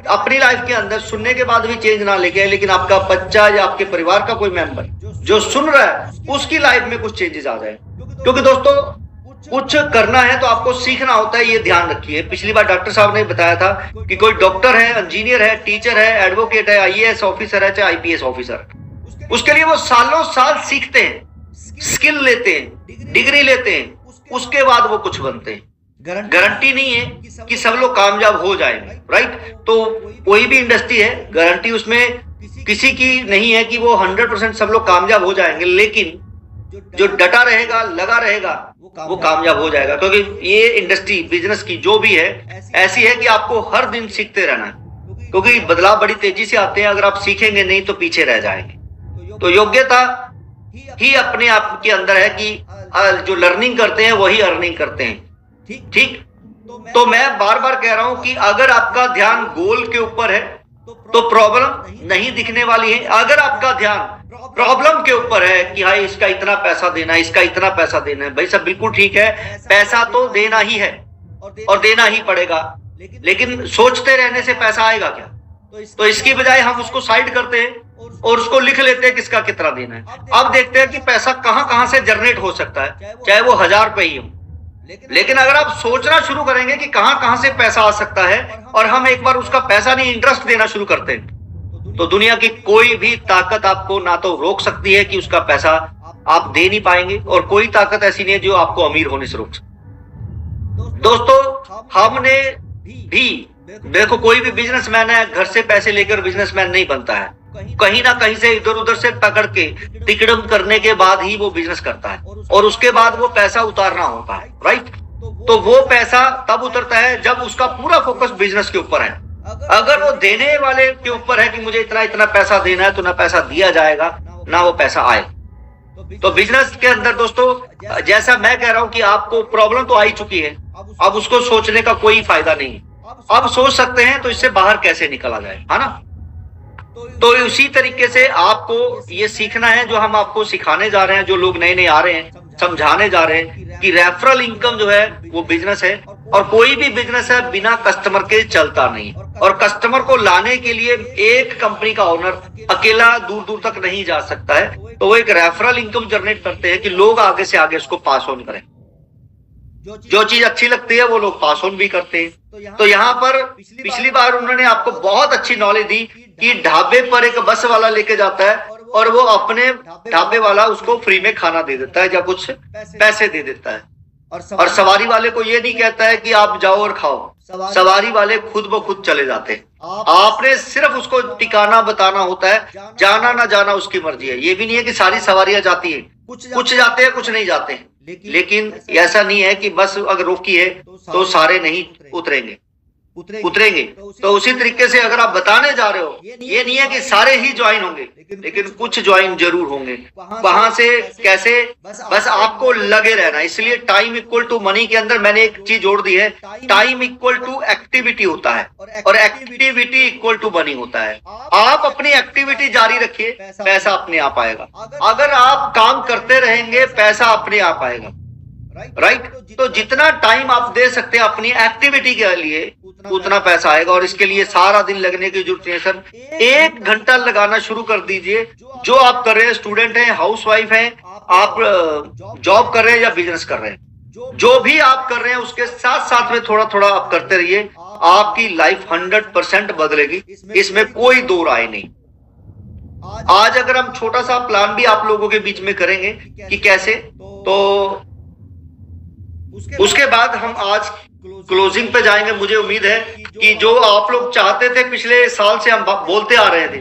अपनी लाइफ के अंदर सुनने के बाद भी चेंज ना लेके आए, लेकिन आपका बच्चा या आपके परिवार का कोई मेंबर जो सुन रहा है उसकी लाइफ में कुछ चेंजेस आ जाए। क्योंकि दोस्तों कुछ करना है तो आपको सीखना होता है, ये ध्यान रखिए। पिछली बार डॉक्टर साहब ने बताया था कि कोई डॉक्टर है, इंजीनियर है, टीचर है, एडवोकेट है, आईएएस ऑफिसर है, चाहे आईपीएस ऑफिसर, उसके लिए वो सालों साल सीखते हैं, स्किल लेते हैं, डिग्री लेते हैं, उसके बाद वो कुछ बनते हैं। गारंटी नहीं है कि सब लोग कामयाब हो जाएंगे। राइट, तो कोई भी इंडस्ट्री है, गारंटी उसमें किसी की नहीं है कि वो 100% सब लोग कामयाब हो जाएंगे, लेकिन जो डटा रहेगा, लगा रहेगा, वो कामयाब हो जाएगा। क्योंकि ये इंडस्ट्री बिजनेस की जो भी है ऐसी है कि आपको हर दिन सीखते रहना है, क्योंकि बदलाव बड़ी तेजी से आते हैं। अगर आप सीखेंगे नहीं तो पीछे रह जाएंगे। तो योग्यता ही अपने आप के अंदर है कि जो लर्निंग करते हैं वही अर्निंग करते हैं। ठीक, तो मैं बार बार कह रहा हूं कि अगर आपका ध्यान गोल के ऊपर है तो प्रॉब्लम नहीं दिखने वाली है। अगर आपका ध्यान प्रॉब्लम के ऊपर है कि हाय इसका इतना पैसा देना है, इसका इतना पैसा देना है, भाई सब बिल्कुल ठीक है, पैसा तो देना ही है और देना ही पड़ेगा, लेकिन सोचते रहने से पैसा आएगा क्या? तो इसकी बजाय हम उसको साइड करते हैं और उसको लिख लेते हैं किसका कितना देना है। अब देखते हैं कि पैसा कहां कहां से जनरेट हो सकता है, चाहे वो 1000 रुपए ही हो। लेकिन अगर आप सोचना शुरू करेंगे कि कहां कहां से पैसा आ सकता है और हम एक बार उसका पैसा नहीं इंटरेस्ट देना शुरू करते हैं, तो दुनिया की कोई भी ताकत आपको ना तो रोक सकती है कि उसका पैसा आप दे नहीं पाएंगे, और कोई ताकत ऐसी नहीं है जो आपको अमीर होने से रोक सकती। दोस्तों हमने भी देखो, कोई भी बिजनेसमैन है घर से पैसे लेकर बिजनेसमैन नहीं बनता है, कहीं ना कहीं से इधर उधर से पकड़ के तिकड़म करने के बाद ही वो बिजनेस करता है, और उसके बाद वो पैसा उतारना होता है। राइट, तो वो पैसा तब उतरता है जब उसका पूरा फोकस बिजनेस के ऊपर है। अगर वो देने वाले के ऊपर है कि मुझे इतना इतना पैसा देना है, तो ना पैसा दिया जाएगा ना वो पैसा आए। तो बिजनेस के अंदर दोस्तों, जैसा मैं कह रहा हूं कि आपको प्रॉब्लम तो आ ही चुकी है, अब उसको सोचने का कोई फायदा नहीं। अब सोच सकते हैं तो इससे बाहर कैसे निकला जाए, है ना? तो उसी तरीके से आपको ये सीखना है जो हम आपको सिखाने जा रहे हैं, जो लोग नए नए आ रहे हैं, समझाने जा रहे हैं कि रेफरल इनकम जो है वो बिजनेस है, और कोई भी बिजनेस है बिना कस्टमर के चलता नहीं। और कस्टमर को लाने के लिए एक कंपनी का ओनर अकेला दूर दूर तक नहीं जा सकता है, तो वो एक रेफरल इनकम जनरेट करते हैं कि लोग आगे से आगे उसको पास ऑन करें। जो चीज अच्छी लगती है वो लोग पास ऑन भी करते हैं। तो यहाँ पर पिछली बार उन्होंने आपको बहुत अच्छी नॉलेज दी कि ढाबे पर एक बस वाला लेके जाता है और वो अपने ढाबे वाला उसको फ्री में खाना दे देता है या कुछ पैसे दे देता है, और सवारी वाले को ये नहीं कहता है कि आप जाओ और खाओ। सवारी वाले खुद ब खुद चले जाते हैं। आपने सिर्फ उसको ठिकाना बताना होता है, जाना ना जाना उसकी मर्जी है। ये भी नहीं है कि सारी सवारियां जाती हैं, कुछ जाते हैं कुछ नहीं जाते हैं, लेकिन ऐसा नहीं है कि बस अगर रोकी है तो सारे नहीं उतरेंगे। तो उसी तरीके से अगर आप बताने जा रहे हो, ये नहीं है कि सारे ही ज्वाइन होंगे, लेकिन कुछ ज्वाइन जरूर होंगे। वहां से कैसे, बस आपको लगे रहना। इसलिए टाइम इक्वल टू मनी के अंदर मैंने एक चीज जोड़ दी है, टाइम इक्वल टू एक्टिविटी होता है और एक्टिविटी इक्वल टू मनी होता है। आप अपनी एक्टिविटी जारी रखिए, पैसा अपने आप आएगा। अगर आप काम करते रहेंगे पैसा अपने आप आएगा। राइट, तो जितना टाइम आप दे सकते हैं अपनी एक्टिविटी के लिए उतना पैसा आएगा। और इसके लिए सारा दिन लगने की जरूरत नहीं है सर, 1 घंटा लगाना शुरू कर दीजिए। जो आप कर रहे हैं, स्टूडेंट हैं, हाउसवाइफ हैं, आप जॉब कर रहे हैं या बिजनेस कर रहे हैं, जो भी आप कर रहे हैं उसके साथ साथ में थोड़ा थोड़ा आप करते रहिए। आपकी लाइफ 100% बदलेगी, इसमें कोई दो राय नहीं। आज अगर हम छोटा सा प्लान भी आप लोगों के बीच में करेंगे कि कैसे, तो उसके बाद हम आज क्लोजिंग पे जाएंगे। मुझे उम्मीद है कि जो आप लोग चाहते थे, पिछले साल से हम बोलते आ रहे थे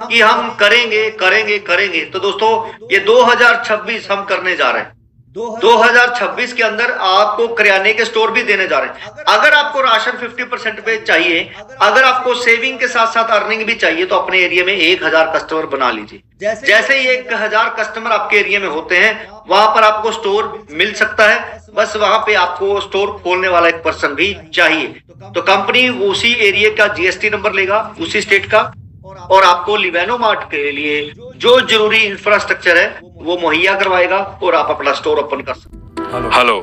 कि हम करेंगे करेंगे करेंगे, तो दोस्तों ये 2026 हम करने जा रहे हैं। 2026 के अंदर आपको किराने के स्टोर भी देने जा रहे हैं। अगर आपको राशन 50% पे चाहिए, अगर आपको सेविंग के साथ साथ अर्निंग भी चाहिए, तो अपने एरिया में 1000 कस्टमर बना लीजिए। जैसे ही 1000 कस्टमर आपके एरिया में होते हैं, वहां पर आपको स्टोर मिल सकता है। बस वहां पे आपको स्टोर खोलने वाला एक पर्सन भी चाहिए। तो कंपनी उसी एरिया का जीएसटी नंबर लेगा, उसी स्टेट का, और आपको लिवेनो मार्ट के लिए जो जरूरी इंफ्रास्ट्रक्चर है वो मुहैया करवाएगा और आप अपना स्टोर ओपन कर सकते हैं। हेलो,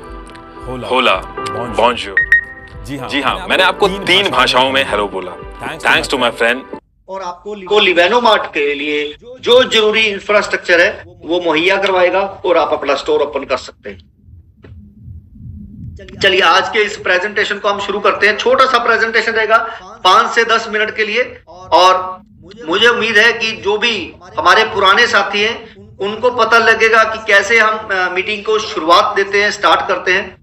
होला, बॉन्जूर। जी हाँ, मैंने आपको 3 भाषाओं में हेलो बोला। Thanks to my friend. और आपको लिवेनो मार्ट के लिए जो जरूरी इंफ्रास्ट्रक्चर है वो मुहैया करवाएगा और आप अपना स्टोर ओपन कर सकते हैं। चलिए आज के इस प्रेजेंटेशन को हम शुरू करते हैं। छोटा सा प्रेजेंटेशन रहेगा 5 से 10 मिनट के लिए, और मुझे उम्मीद है कि जो भी हमारे पुराने साथी हैं उनको पता लगेगा कि कैसे हम मीटिंग को शुरुआत देते हैं, स्टार्ट करते हैं,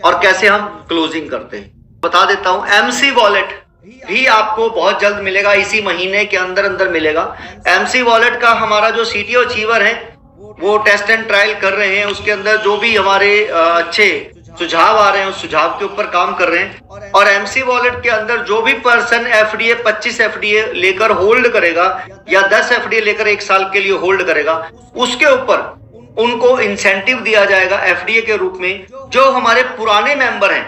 और कैसे हम क्लोजिंग करते हैं। बता देता हूं, एमसी वॉलेट भी आपको बहुत जल्द मिलेगा, इसी महीने के अंदर मिलेगा। एमसी वॉलेट का हमारा जो सीटीओ अचीवर है वो टेस्ट एंड ट्रायल कर रहे हैं। उसके अंदर जो भी हमारे अच्छे सुझाव आ रहे हैं उस सुझाव के ऊपर काम कर रहे हैं। और एमसी वॉलेट के अंदर जो भी पर्सन एफडीए 25 एफडीए लेकर होल्ड करेगा या 10 एफडीए लेकर 1 साल के लिए होल्ड करेगा, उसके ऊपर उनको इंसेंटिव दिया जाएगा एफडीए के रूप में। जो हमारे पुराने मेंबर हैं,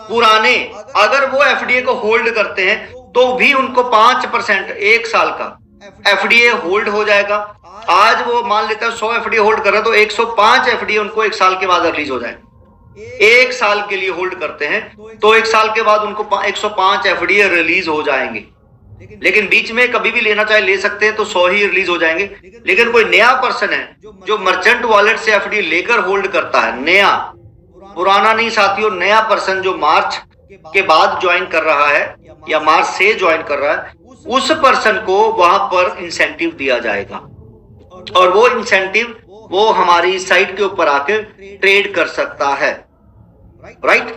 पुराने, अगर वो एफडीए को होल्ड करते हैं तो भी उनको 5% 1 साल का एफडीए होल्ड हो जाएगा। आज वो मान लेते हैं 100 एफडीए होल्ड कर रहे हैं, तो 105 एफडीए उनको 1 साल के बाद रिलीज हो जाएगा। 1 साल के लिए होल्ड करते हैं तो 1 साल के बाद उनको 105 एफडीए रिलीज हो जाएंगे। लेकिन बीच में कभी भी लेना चाहे ले सकते हैं, तो 100 ही रिलीज हो जाएंगे। लेकिन कोई नया पर्सन है जो मर्चेंट वॉलेट से एफडी लेकर होल्ड करता है, नया, पुराना नहीं साथियों, नया पर्सन जो मार्च के बाद ज्वाइन कर रहा है या मार्च से ज्वाइन कर रहा है, उस पर्सन को वहां पर इंसेंटिव दिया जाएगा। और वो इंसेंटिव वो हमारी साइट के ऊपर आकर ट्रेड कर सकता है, राइट।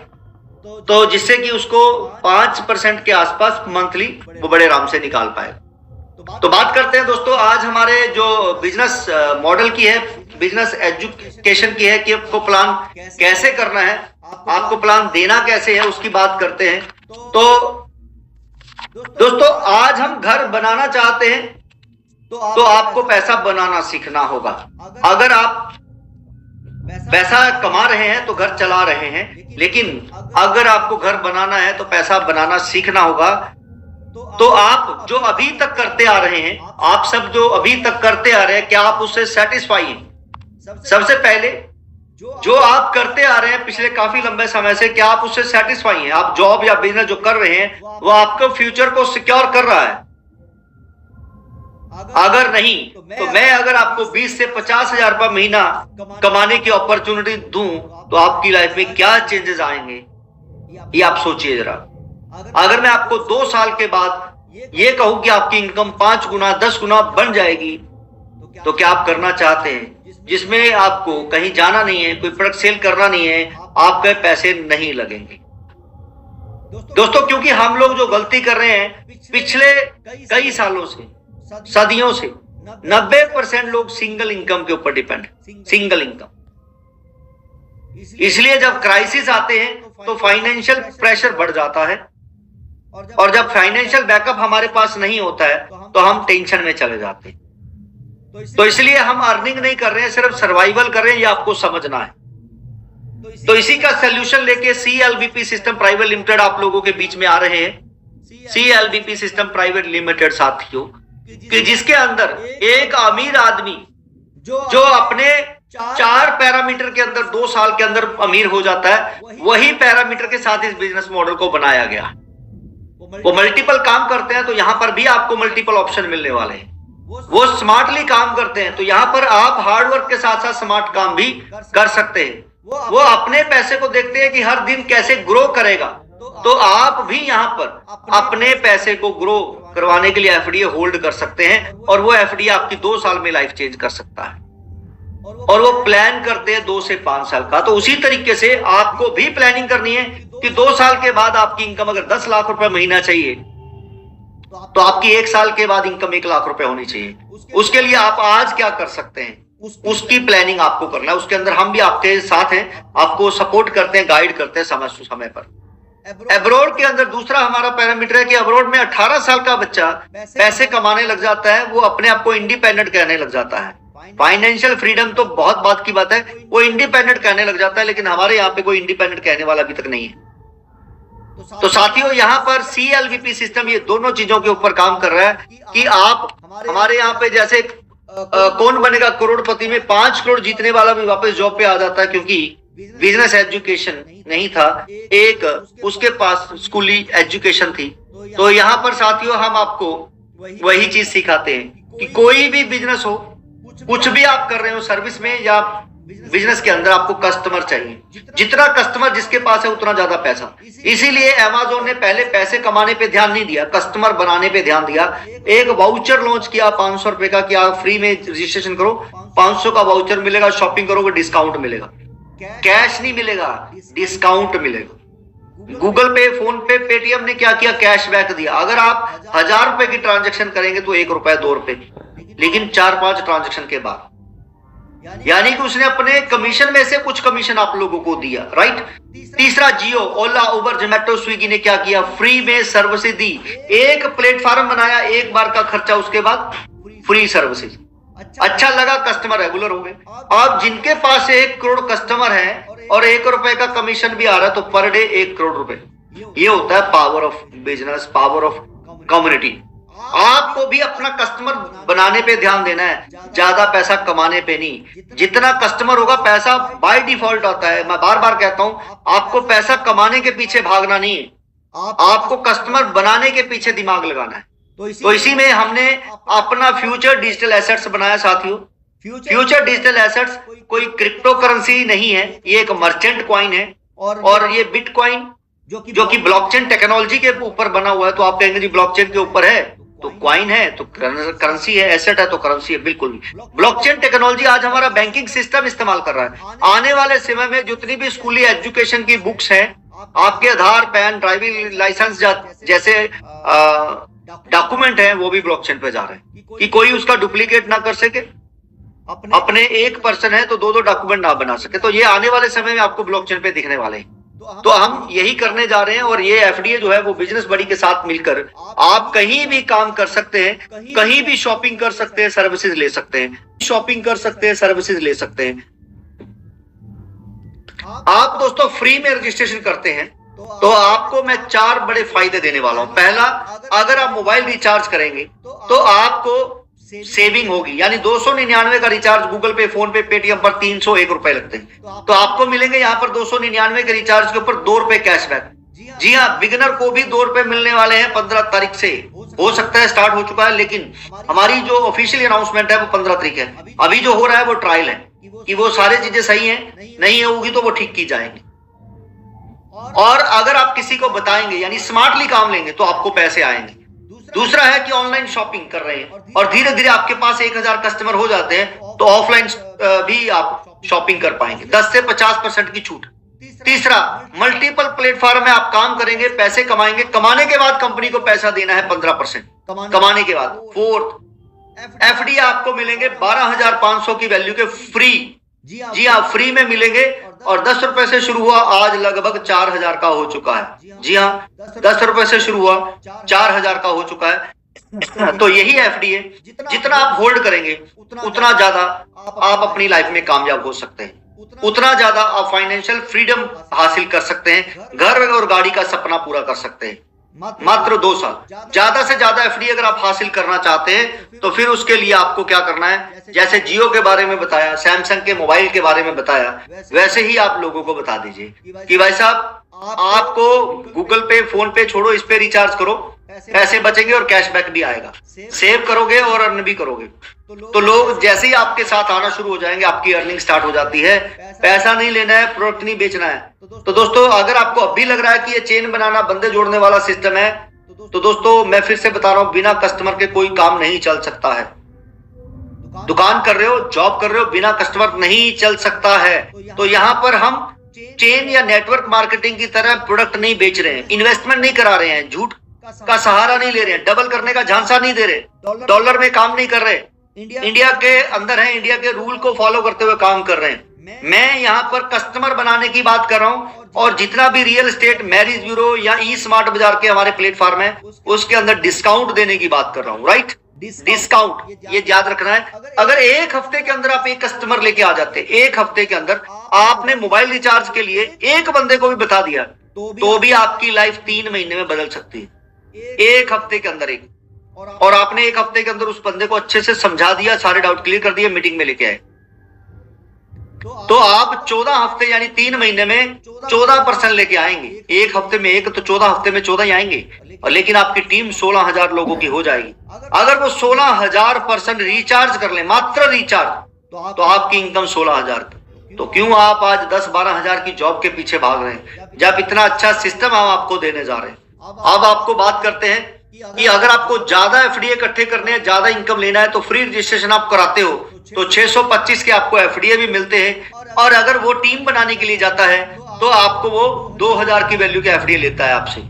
तो जिससे कि उसको 5% के आसपास मंथली वो बड़े आराम से निकाल पाएगा। तो बात करते हैं दोस्तों आज हमारे जो बिजनेस मॉडल की है, बिजनेस एजुकेशन की है, कि आपको प्लान कैसे करना है, आपको प्लान देना कैसे है, उसकी बात करते हैं। तो दोस्तों आज हम घर बनाना चाहते हैं तो आपको पैसा बनाना सीखना होगा। अगर आप पैसा कमा रहे हैं तो घर चला रहे हैं, लेकिन अगर आपको घर बनाना है तो पैसा बनाना सीखना होगा। तो आप जो अभी तक करते आ रहे हैं, आप सब जो अभी तक करते आ रहे हैं, क्या आप उससे सेटिस्फाई हैं? सबसे पहले जो आप करते आ रहे हैं पिछले काफी लंबे समय से, क्या आप उससे सेटिस्फाई हैं? आप जॉब या बिजनेस जो कर रहे हैं वो आपको फ्यूचर को सिक्योर कर रहा है? अगर नहीं तो मैं अगर आपको 20 से 50 हजार रुपये महीना कमाने की अपॉर्चुनिटी दूं तो आपकी लाइफ में क्या चेंजेस आएंगे, ये आप सोचिए जरा। अगर मैं आपको 2 साल के बाद ये कहूं कि आपकी इनकम 5 गुना 10 गुना बन जाएगी, तो क्या आप करना चाहते हैं? जिसमें आपको कहीं जाना नहीं है, कोई प्रोडक्ट सेल करना नहीं है, आपके पैसे नहीं लगेंगे। दोस्तों क्योंकि हम लोग जो गलती कर रहे हैं पिछले कई सालों से, सदियों से, 90% लोग सिंगल इनकम के ऊपर डिपेंड, सिंगल इनकम। इसलिए जब क्राइसिस आते हैं तो फाइनेंशियल प्रेशर बढ़ जाता है, और जब फाइनेंशियल बैकअप हमारे पास नहीं होता है तो हम टेंशन में चले जाते हैं। तो इसलिए हम अर्निंग नहीं कर रहे हैं, सिर्फ सर्वाइवल कर रहे हैं, ये आपको समझना है। तो इसी का सोल्यूशन लेके CLBP सिस्टम प्राइवेट लिमिटेड आप लोगों के बीच में आ रहे हैं। CLBP सिस्टम प्राइवेट लिमिटेड साथियों, कि जिसके अंदर एक अमीर आदमी जो अपने 4 पैरामीटर के अंदर 2 साल के अंदर अमीर हो जाता है, वही पैरामीटर के साथ इस बिजनेस मॉडल को बनाया गया। वो मल्टीपल काम करते हैं तो यहां पर भी आपको मल्टीपल ऑप्शन मिलने वाले हैं। वो स्मार्टली काम करते हैं तो यहां पर आप हार्डवर्क के साथ साथ स्मार्ट काम भी कर सकते हैं। वो अपने पैसे को देखते हैं कि हर दिन कैसे ग्रो करेगा, तो आप भी यहां पर अपने पैसे को ग्रो करवाने के लिए एफडीए होल्ड कर सकते हैं, और वो एफडीए आपकी 2 साल में लाइफ चेंज कर सकता है। और वो प्लान करते हैं 2 से 5 साल का। तो उसी तरीके से आपको भी प्लानिंग करनी है कि 2 साल के बाद आपकी इनकम अगर 10 लाख रुपए महीना चाहिए तो आपकी 1 साल के बाद इनकम 1 लाख रुपए होनी चाहिए। उसके लिए आप आज क्या कर सकते हैं, उसकी प्लानिंग आपको करना है। उसके अंदर हम भी आपके साथ हैं, आपको सपोर्ट करते हैं, गाइड करते हैं समय टू समय पर। अब्रॉड के अंदर दूसरा हमारा पैरामीटर है कि अब्रॉड में 18 साल का बच्चा पैसे कमाने लग जाता है, वो अपने आप को इंडिपेंडेंट कहने लग जाता है। फाइनेंशियल फ्रीडम तो बहुत बात की बात है, वो इंडिपेंडेंट कहने लग जाता है, लेकिन हमारे यहाँ पे कोई इंडिपेंडेंट कहने वाला अभी तक नहीं है। तो साथियों, यहाँ पर CLVP सिस्टम ये दोनों चीजों के ऊपर काम कर रहा है कि आप हमारे यहाँ पे जैसे कौन बनेगा करोड़पति में 5 करोड़ जीतने वाला भी वापस जॉब पे आ जाता है, क्योंकि बिजनेस एजुकेशन नहीं था, एक उसके पास स्कूली एजुकेशन थी। तो यहाँ पर साथियों हम आपको वही चीज सिखाते हैं कि कोई भी बिजनेस हो, कुछ भी आप कर रहे हो सर्विस में या बिजनेस के अंदर, आपको कस्टमर चाहिए। जितना कस्टमर जिसके पास है उतना ज्यादा पैसा। इसीलिए अमेज़न ने पहले पैसे कमाने पे ध्यान नहीं दिया, कस्टमर बनाने पे ध्यान दिया। एक वाउचर लॉन्च किया 500 रुपए का कि आप फ्री में रजिस्ट्रेशन करो, 500 का वाउचर मिलेगा, शॉपिंग करोगे डिस्काउंट मिलेगा। कैश नहीं मिलेगा, डिस्काउंट मिलेगा। गूगल पे, फोन पे, पेटीएम ने क्या किया, कैशबैक दिया। अगर आप 1000 रुपए की ट्रांजेक्शन करेंगे तो 1 रुपए 2 रुपए, लेकिन 4-5 ट्रांजेक्शन के बाद, यानी कि उसने अपने कमीशन में से कुछ कमीशन आप लोगों को दिया, राइट। तीसरा, जियो, ओला, उबर, जोमेटो, स्विगी ने क्या किया, फ्री में सर्विसेज दी। एक प्लेटफॉर्म बनाया, एक बार का खर्चा, उसके बाद फ्री सर्विसेज। अच्छा लगा, कस्टमर रेगुलर हो गए। अब जिनके पास 1 करोड़ कस्टमर है और 1 रुपए का कमीशन भी आ रहा है, तो पर डे 1 करोड़ रुपए। ये होता है power of business, power of community. आपको भी अपना कस्टमर बनाने पे ध्यान देना है, ज्यादा पैसा कमाने पे नहीं। जितना कस्टमर होगा पैसा बाय डिफॉल्ट आता है। मैं बार बार कहता हूं, आपको पैसा कमाने के पीछे भागना नहीं है, आपको कस्टमर बनाने के पीछे दिमाग लगाना है। तो इसी में हमने अपना फ्यूचर डिजिटल एसेट्स बनाया साथियों। फ्यूचर डिजिटल एसेट्स कोई क्रिप्टो करेंसी नहीं है, ये एक मर्चेंट कॉइन है और ये बिटकॉइन जो कि ब्लॉकचेन टेक्नोलॉजी के ऊपर बना हुआ है। तो आप कहेंगे जी ब्लॉकचेन के ऊपर है तो क्वाइन है, तो करेंसी है, एसेट है तो करेंसी है। बिल्कुल, ब्लॉकचेन टेक्नोलॉजी आज हमारा बैंकिंग सिस्टम इस्तेमाल कर रहा है। आने वाले समय में जितनी भी स्कूली एजुकेशन की बुक्स हैं, आपके आधार, पैन, ड्राइविंग लाइसेंस जैसे डॉक्यूमेंट हैं, वो भी ब्लॉकचेन पे जा रहे हैं कि कोई उसका डुप्लीकेट ना कर सके। अपने एक पर्सन है तो 2-2 डॉक्यूमेंट ना बना सके। तो ये आने वाले समय में आपको ब्लॉकचेन पे दिखने वाले हैं। तो हम यही करने जा रहे हैं और ये एफडीए जो है वो बिजनेस बडी के साथ मिलकर आप कहीं भी काम कर सकते हैं, कहीं भी शॉपिंग कर सकते हैं, सर्विसेज ले सकते हैं, शॉपिंग कर सकते हैं, सर्विसेज ले सकते हैं। आप दोस्तों फ्री में रजिस्ट्रेशन करते हैं तो आपको मैं 4 बड़े फायदे देने वाला हूं। पहला, अगर आप मोबाइल रिचार्ज करेंगे तो आपको सेविंग होगी, यानी 299 का रिचार्ज गूगल पे, फोन पे, पेटीएम पर 301 रुपए लगते हैं, तो आपको मिलेंगे यहाँ पर 299 के रिचार्ज के ऊपर 2 रुपए कैशबैक। जी हाँ, बिगिनर को भी 2 रुपए मिलने वाले हैं 15 तारीख से। हो सकता है स्टार्ट हो चुका है, लेकिन हमारी जो ऑफिशियल अनाउंसमेंट है वो 15 तारीख है। अभी जो हो रहा है वो ट्रायल है कि वो सारी चीजें सही है, नहीं होगी तो वो ठीक की जाएंगी। और अगर आप किसी को बताएंगे यानी स्मार्टली काम लेंगे तो आपको पैसे आएंगे। दूसरा है कि ऑनलाइन शॉपिंग कर रहे हैं और धीरे धीरे आपके पास 1000 कस्टमर हो जाते हैं तो ऑफलाइन भी आप शॉपिंग कर पाएंगे, 10 से 50% की छूट। तीसरा, मल्टीपल प्लेटफॉर्म में आप काम करेंगे, पैसे कमाएंगे, कमाने के बाद कंपनी को पैसा देना है 15% कमाने के बाद। फोर्थ, एफडी आपको मिलेंगे 12,500 की वैल्यू के फ्री। जी हाँ, फ्री में मिलेंगे और 10 रुपए से शुरू हुआ, आज लगभग 4000 का हो चुका है। जी हाँ, 10 रुपए से शुरू हुआ, 4000 का हो चुका है। तो यही एफडी है, जितना आप होल्ड करेंगे उतना ज्यादा आप अपनी लाइफ में कामयाब हो सकते हैं, उतना ज्यादा आप फाइनेंशियल फ्रीडम हासिल कर सकते हैं, घर और गाड़ी का सपना पूरा कर सकते हैं। मात्र 2 साल, ज्यादा से ज्यादा एफडी अगर आप हासिल करना चाहते हैं तो फिर उसके लिए आपको क्या करना है, जैसे जियो के बारे में बताया, सैमसंग के मोबाइल के बारे में बताया, वैसे ही आप लोगों को बता दीजिए कि भाई साहब आपको गूगल पे, फोन पे छोड़ो, इस पे रिचार्ज करो, पैसे बचेंगे और कैशबैक भी आएगा। सेव करोगे और अर्न भी करोगे तो लोग जैसे ही आपके साथ आना शुरू हो जाएंगे, आपकी अर्निंग स्टार्ट हो जाती है। पैसा नहीं लेना है, प्रोडक्ट नहीं बेचना है। तो दोस्तों, अगर आपको अब भी लग रहा है कि ये चेन बनाना, बंदे जोड़ने वाला सिस्टम है, तो दोस्तों मैं फिर से बता रहा हूं, बिना कस्टमर के कोई काम नहीं चल सकता है। दुकान कर रहे हो, जॉब कर रहे हो, बिना कस्टमर नहीं चल सकता है। तो यहाँ पर हम चेन या नेटवर्क मार्केटिंग की तरह प्रोडक्ट नहीं बेच रहे हैं, इन्वेस्टमेंट नहीं करा रहे हैं, झूठ का सहारा नहीं ले रहे हैं, डबल करने का झांसा नहीं दे रहे, डॉलर में काम नहीं कर रहे, इंडिया के अंदर हैं, इंडिया के रूल को फॉलो करते हुए काम कर रहे हैं। मैं यहाँ पर कस्टमर बनाने की बात कर रहा हूँ, और जितना भी रियल एस्टेट, मैरिज ब्यूरो या ई स्मार्ट बाजार के हमारे प्लेटफॉर्म है, उसके अंदर डिस्काउंट देने की बात कर रहा हूँ। राइट, डिस्काउंट, ये याद रखना है। अगर एक हफ्ते के अंदर आप एक कस्टमर लेके आ जाते, एक हफ्ते के अंदर आपने मोबाइल रिचार्ज के लिए एक बंदे को भी बता दिया, तो भी आपकी लाइफ 3 महीने में बदल सकती है। एक हफ्ते के अंदर एक, और आपने एक हफ्ते के अंदर उस बंदे को अच्छे से समझा दिया, सारे डाउट क्लियर कर दिए, मीटिंग में लेके आए, तो आप 14 हफ्ते यानी 3 महीने में 14% लेके आएंगे। एक हफ्ते में एक, तो 14 हफ्ते में 14 ही आएंगे, और लेकिन आपकी टीम 16,000 लोगों की हो जाएगी। अगर वो 16,000% रिचार्ज कर ले, मात्र रिचार्ज, तो आपकी इनकम 16,000। तो क्यों आप आज 10-12 हजार की जॉब के पीछे भाग रहे हैं, जब इतना अच्छा सिस्टम हम आपको देने जा रहे हैं। अब आपको बात करते हैं कि अगर आपको ज्यादा एफडीए इकट्ठे करने हैं, ज्यादा इनकम लेना है, तो फ्री रजिस्ट्रेशन आप कराते हो तो 625 के आपको एफडीए भी मिलते हैं, और अगर वो टीम बनाने के लिए जाता है तो आपको वो 2,000 की वैल्यू के एफडीए लेता है आपसे।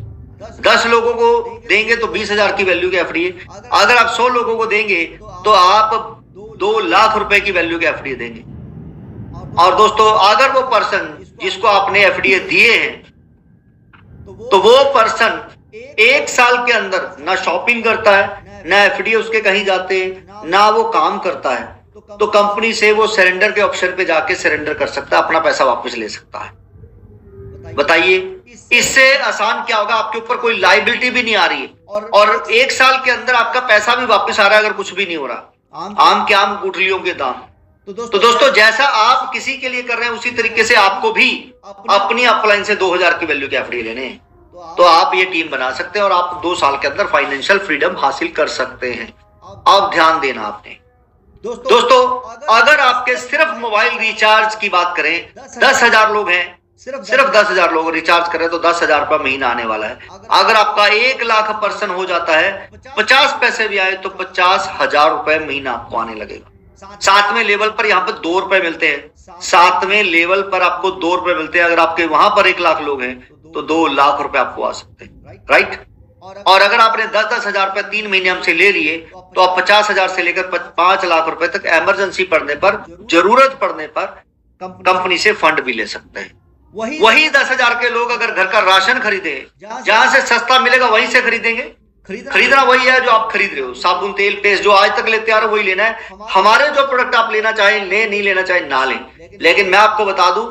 10 लोगों को देंगे तो 20,000 की वैल्यू के एफडीए, अगर आप 100 लोगों को देंगे तो आप 2 लाख रुपए की वैल्यू के एफडीए देंगे। और दोस्तों, अगर वो पर्सन जिसको आपने एफडीए दिए हैं, तो वो पर्सन 1 साल के अंदर ना शॉपिंग करता है, ना एफडीए उसके कहीं जाते, ना वो काम करता है, तो कंपनी से वो सरेंडर के ऑप्शन पे जाके सरेंडर कर सकता है, अपना पैसा वापस ले सकता है। बताइए, इससे आसान क्या होगा? आपके ऊपर कोई लायबिलिटी भी नहीं आ रही है, और 1 साल के अंदर आपका पैसा भी वापस आ रहा है, अगर कुछ भी नहीं हो रहा। आम के आम, गुठलियों के दाम। तो दोस्तों, जैसा आप किसी के लिए कर रहे हैं, उसी तरीके से आपको भी अपनी अपलाइन से 2,000 की वैल्यू के एफडी लेने हैं, तो आप ये टीम बना सकते हैं और आप 2 साल के अंदर फाइनेंशियल फ्रीडम हासिल कर सकते हैं। अब ध्यान देना आपने दोस्तों, अगर आपके सिर्फ मोबाइल रिचार्ज की बात करें, 10,000 लोग हैं, सिर्फ 10,000 लोग रिचार्ज करें तो 10,000 रुपया महीना आने वाला है। अगर आपका 1 लाख पर्सन हो जाता है, 50 पैसे भी आए तो 50,000 रुपए महीना आपको आने लगेगा। 7वें लेवल पर यहाँ पर 2 रुपए मिलते हैं, 7वें लेवल पर आपको 2 रुपए मिलते हैं। अगर आपके वहां पर 1 लाख लोग हैं तो 2 लाख रुपए आपको आ सकते हैं। राइट, और अगर आपने 10-10 हजार रुपए 3 महीने हमसे ले लिए, तो आप 50,000 से लेकर 5 लाख रुपए तक इमरजेंसी पड़ने पर, जरूरत पड़ने पर कंपनी से फंड भी ले सकते हैं। वही 10,000 के लोग अगर घर का राशन खरीदे, जहां से सस्ता मिलेगा वहीं से खरीदेंगे। खरीदना वही है जो आप खरीद रहे हो, साबुन, तेल, पेस्ट, जो आज तक लेते आ रहे हो वही लेना है। हमारे जो प्रोडक्ट आप लेना चाहें ले, नहीं लेना चाहें ना लें, लेकिन मैं आपको बता दूं,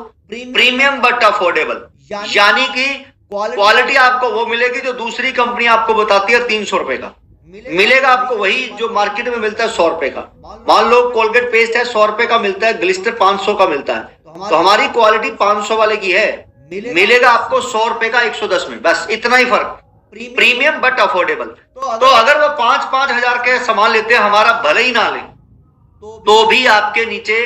प्रीमियम बट अफोर्डेबल, यानी कि क्वालिटी आपको वो मिलेगी जो दूसरी कंपनी आपको बताती है 300 रुपए का, मिलेगा आपको वही जो मार्केट में मिलता है 100 रुपए का। मान लो कोलगेट पेस्ट है 100 रुपए का मिलता है, ग्लिस्टर 500 का मिलता है, तो हमारी क्वालिटी 500 वाले की है, मिलेगा आपको 100 रुपए का 110 में, बस इतना ही फर्क। Premium but affordable. तो अगर वो 5-5 हजार के सामान लेते हैं, हमारा भले ही ना ले, तो भी आपके नीचे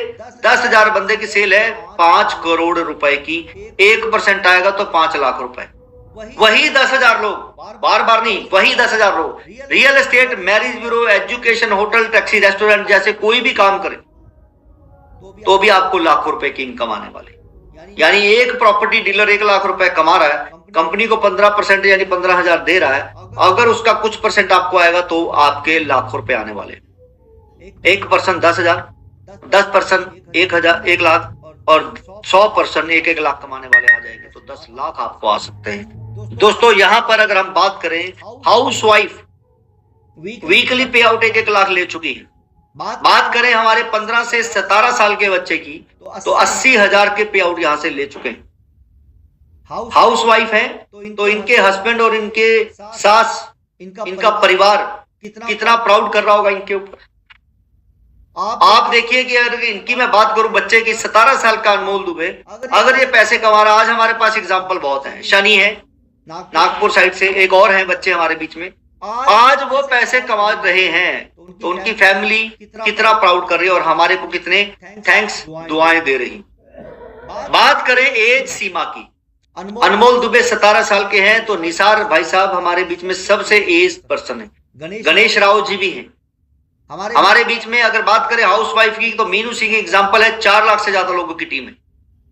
10,000 बंदे की सेल है 5 करोड़ रुपए की, 1% आएगा तो 5 लाख रुपए। वही 10,000 लोग, बार बार नहीं, वही 10,000 लोग real estate, marriage bureau, education, hotel, taxi, restaurant जैसे कोई भी काम करे, तो भी आपको लाखों रुपए की इनकम आने वाली। यानी एक प्रॉपर्टी डीलर 1 लाख रुपए कमा रहा है, कंपनी को 15% यानी 15,000 दे रहा है, अगर उसका कुछ परसेंट आपको आएगा तो आपके लाखों रुपए आने वाले। 1% 10,000, 10% 1 लाख, और 100% 1 लाख कमाने वाले आ जाएंगे तो 10 लाख आपको आ सकते हैं। दोस्तों, यहां पर अगर हम बात करें, हाउस वाइफ वीकली पे आउट 1 लाख ले चुकी है। बात करें हमारे 15 से 17 साल के बच्चे की, तो 80,000 के पे आउट यहां से ले चुके हैं। हाउस वाइफ है तो इनके हस्बैंड और इनके सास, इनका परिवार कितना प्राउड कर रहा होगा इनके ऊपर। आप देखिए कि अगर इनकी मैं बात करूं, बच्चे की 17 साल का अनमोल दुबे, अगर ये पैसे कमा रहा, आज हमारे पास एग्जांपल बहुत है, शनि है नागपुर साइड से, एक और है बच्चे हमारे बीच में, आज वो पैसे कमा रहे हैं, तो उनकी फैमिली कितना प्राउड कर रही है और हमारे को कितने थैंक्स, दुआएं दे रही। बात करें एज सीमा की, अनमोल दुबे 17 साल के हैं, तो निसार भाई साहब हमारे बीच में सबसे एज पर्सन है। गणेश राव जी भी हैं हमारे बीच में। अगर बात करें हाउस वाइफ की, तो मीनू सिंह एग्जांपल है, 4 लाख से ज्यादा लोगों की टीम है।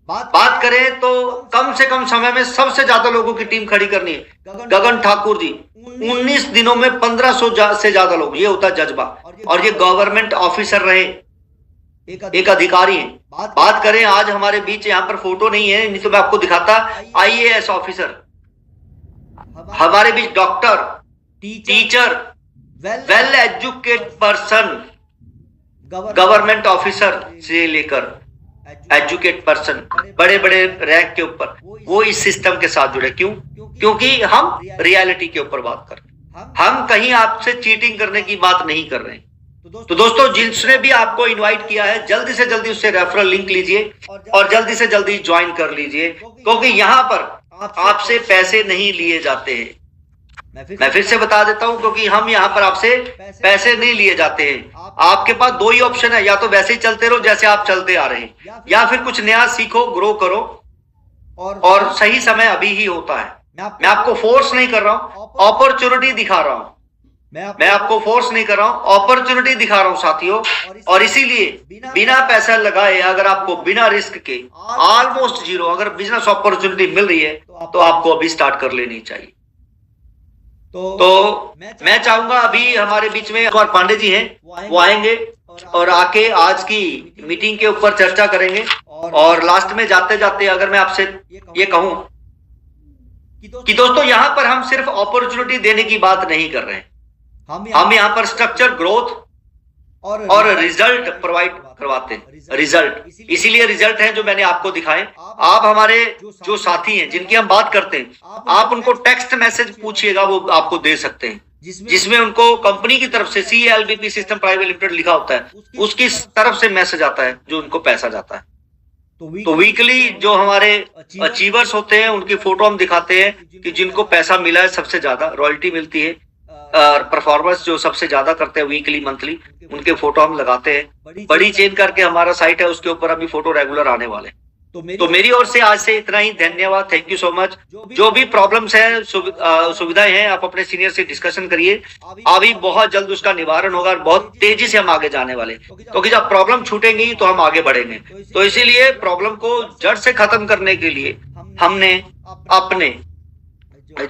बात करें तो कम से कम समय में सबसे ज्यादा लोगों की टीम खड़ी करनी है। गगन ठाकुर जी 19 दिनों में 1500 से ज्यादा लोग, ये होता है जज्बा। और ये गवर्नमेंट ऑफिसर रहे, एक अधिकारी हैं। बात करें आज हमारे बीच यहाँ पर फोटो नहीं है, नहीं तो मैं आपको दिखाता। IAS ऑफिसर हमारे बीच, doctor, teacher, well educated person, government officer से लेकर एजुकेट पर्सन, बड़े बड़े रैंक के ऊपर, वो इस सिस्टम के साथ जुड़े। क्यों? क्योंकि हम रियलिटी के ऊपर बात कर रहे हैं, हम कहीं आपसे चीटिंग करने की बात नहीं कर रहे हैं। तो दोस्तों, जिसने भी आपको इनवाइट किया है, जल्दी से जल्दी उससे रेफरल लिंक लीजिए और जल्दी से जल्दी ज्वाइन कर लीजिए, क्योंकि यहां पर आपसे पैसे नहीं लिए जाते हैं। मैं फिर से बता देता हूं, क्योंकि हम यहाँ पर आपसे पैसे नहीं लिए जाते हैं। आपके पास दो ही ऑप्शन है, या तो वैसे ही चलते रहो जैसे आप चलते आ रहे हैं, या फिर कुछ नया सीखो, ग्रो करो, और सही समय अभी ही होता है। मैं आपको फोर्स नहीं कर रहा हूं, अपॉर्चुनिटी दिखा रहा हूं। मैं आपको फोर्स नहीं कर रहा हूं, अपॉर्चुनिटी दिखा रहा हूं साथियों। और इसीलिए बिना पैसा लगाए, अगर आपको बिना रिस्क के ऑलमोस्ट जीरो अगर बिजनेस अपॉर्चुनिटी मिल रही है, तो आपको अभी स्टार्ट कर लेनी चाहिए। तो मैं चाहूंगा, अभी हमारे बीच में कुमार पांडे जी हैं, वो आएंगे और आके आज की मीटिंग के ऊपर चर्चा करेंगे। और लास्ट में जाते जाते अगर मैं आपसे ये कहूं कि दोस्तों, यहां पर हम सिर्फ अपॉर्चुनिटी देने की बात नहीं कर रहे हैं, हम यहाँ पर स्ट्रक्चर, ग्रोथ और रिजल्ट प्रोवाइड करवाते हैं। रिजल्ट इसीलिए रिजल्ट है जो मैंने आपको दिखाए। आप हमारे जो साथी हैं, जिनकी हम बात करते हैं, आप उनको टेक्स्ट मैसेज पूछिएगा, वो आपको दे सकते हैं, जिसमें उनको कंपनी की तरफ से CLBP सिस्टम प्राइवेट लिमिटेड लिखा होता है, उसकी तरफ से मैसेज आता है, जो उनको पैसा जाता है। तो वीकली जो हमारे अचीवर्स होते हैं, उनकी फोटो हम दिखाते हैं कि जिनको पैसा मिला है, सबसे ज्यादा रॉयल्टी मिलती है, परफॉर्मेंस जो सबसे ज्यादा करते हैं वीकली, मंथली, उनके फोटो हम लगाते हैं। बड़ी चेन करके हमारा साइट है, उसके ऊपर अभी फोटो रेगुलर आने वाले। तो मेरी ओर से आज से इतना ही, धन्यवाद, थैंक यू सो मच। जो भी प्रॉब्लम्स है, सुविधाएं हैं, आप अपने सीनियर से डिस्कशन करिए, अभी बहुत जल्द उसका निवारण होगा, बहुत तेजी से हम आगे जाने वाले, क्योंकि जब प्रॉब्लम छूटेंगी तो हम आगे बढ़ेंगे। तो इसीलिए प्रॉब्लम को जड़ से खत्म करने के लिए हमने अपने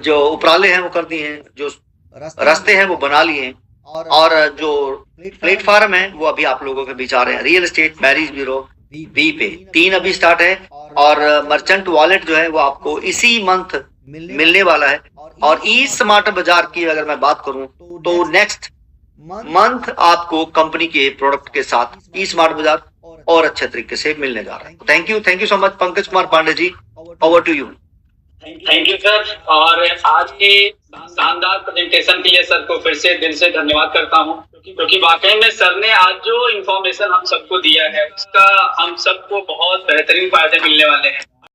जो उपराले हैं वो कर दिए हैं, जो रास्ते हैं वो बना लिए हैं, और जो प्लेटफॉर्म है वो अभी आप लोगों के बीच आ रहे हैं। Real estate, marriage bureau, we pay 3 अभी स्टार्ट है, और मर्चेंट वॉलेट जो है वो आपको इसी मंथ मिलने वाला है। और ई स्मार्ट बाजार की अगर मैं बात करूं तो नेक्स्ट मंथ आपको कंपनी के प्रोडक्ट के साथ ई स्मार्ट बाजार और अच्छे तरीके से मिलने जा रहा है। Thank you so much Pankaj Kumar Pandey ji, over to you. Thank you sir, और आज के शानदार प्रेजेंटेशन के लिए सर को फिर से दिल से धन्यवाद करता हूं, क्योंकि वाकई में सर ने आज जो इन्फॉर्मेशन हम सबको दिया है, उसका हम सबको बहुत बेहतरीन फायदे मिलने वाले हैं।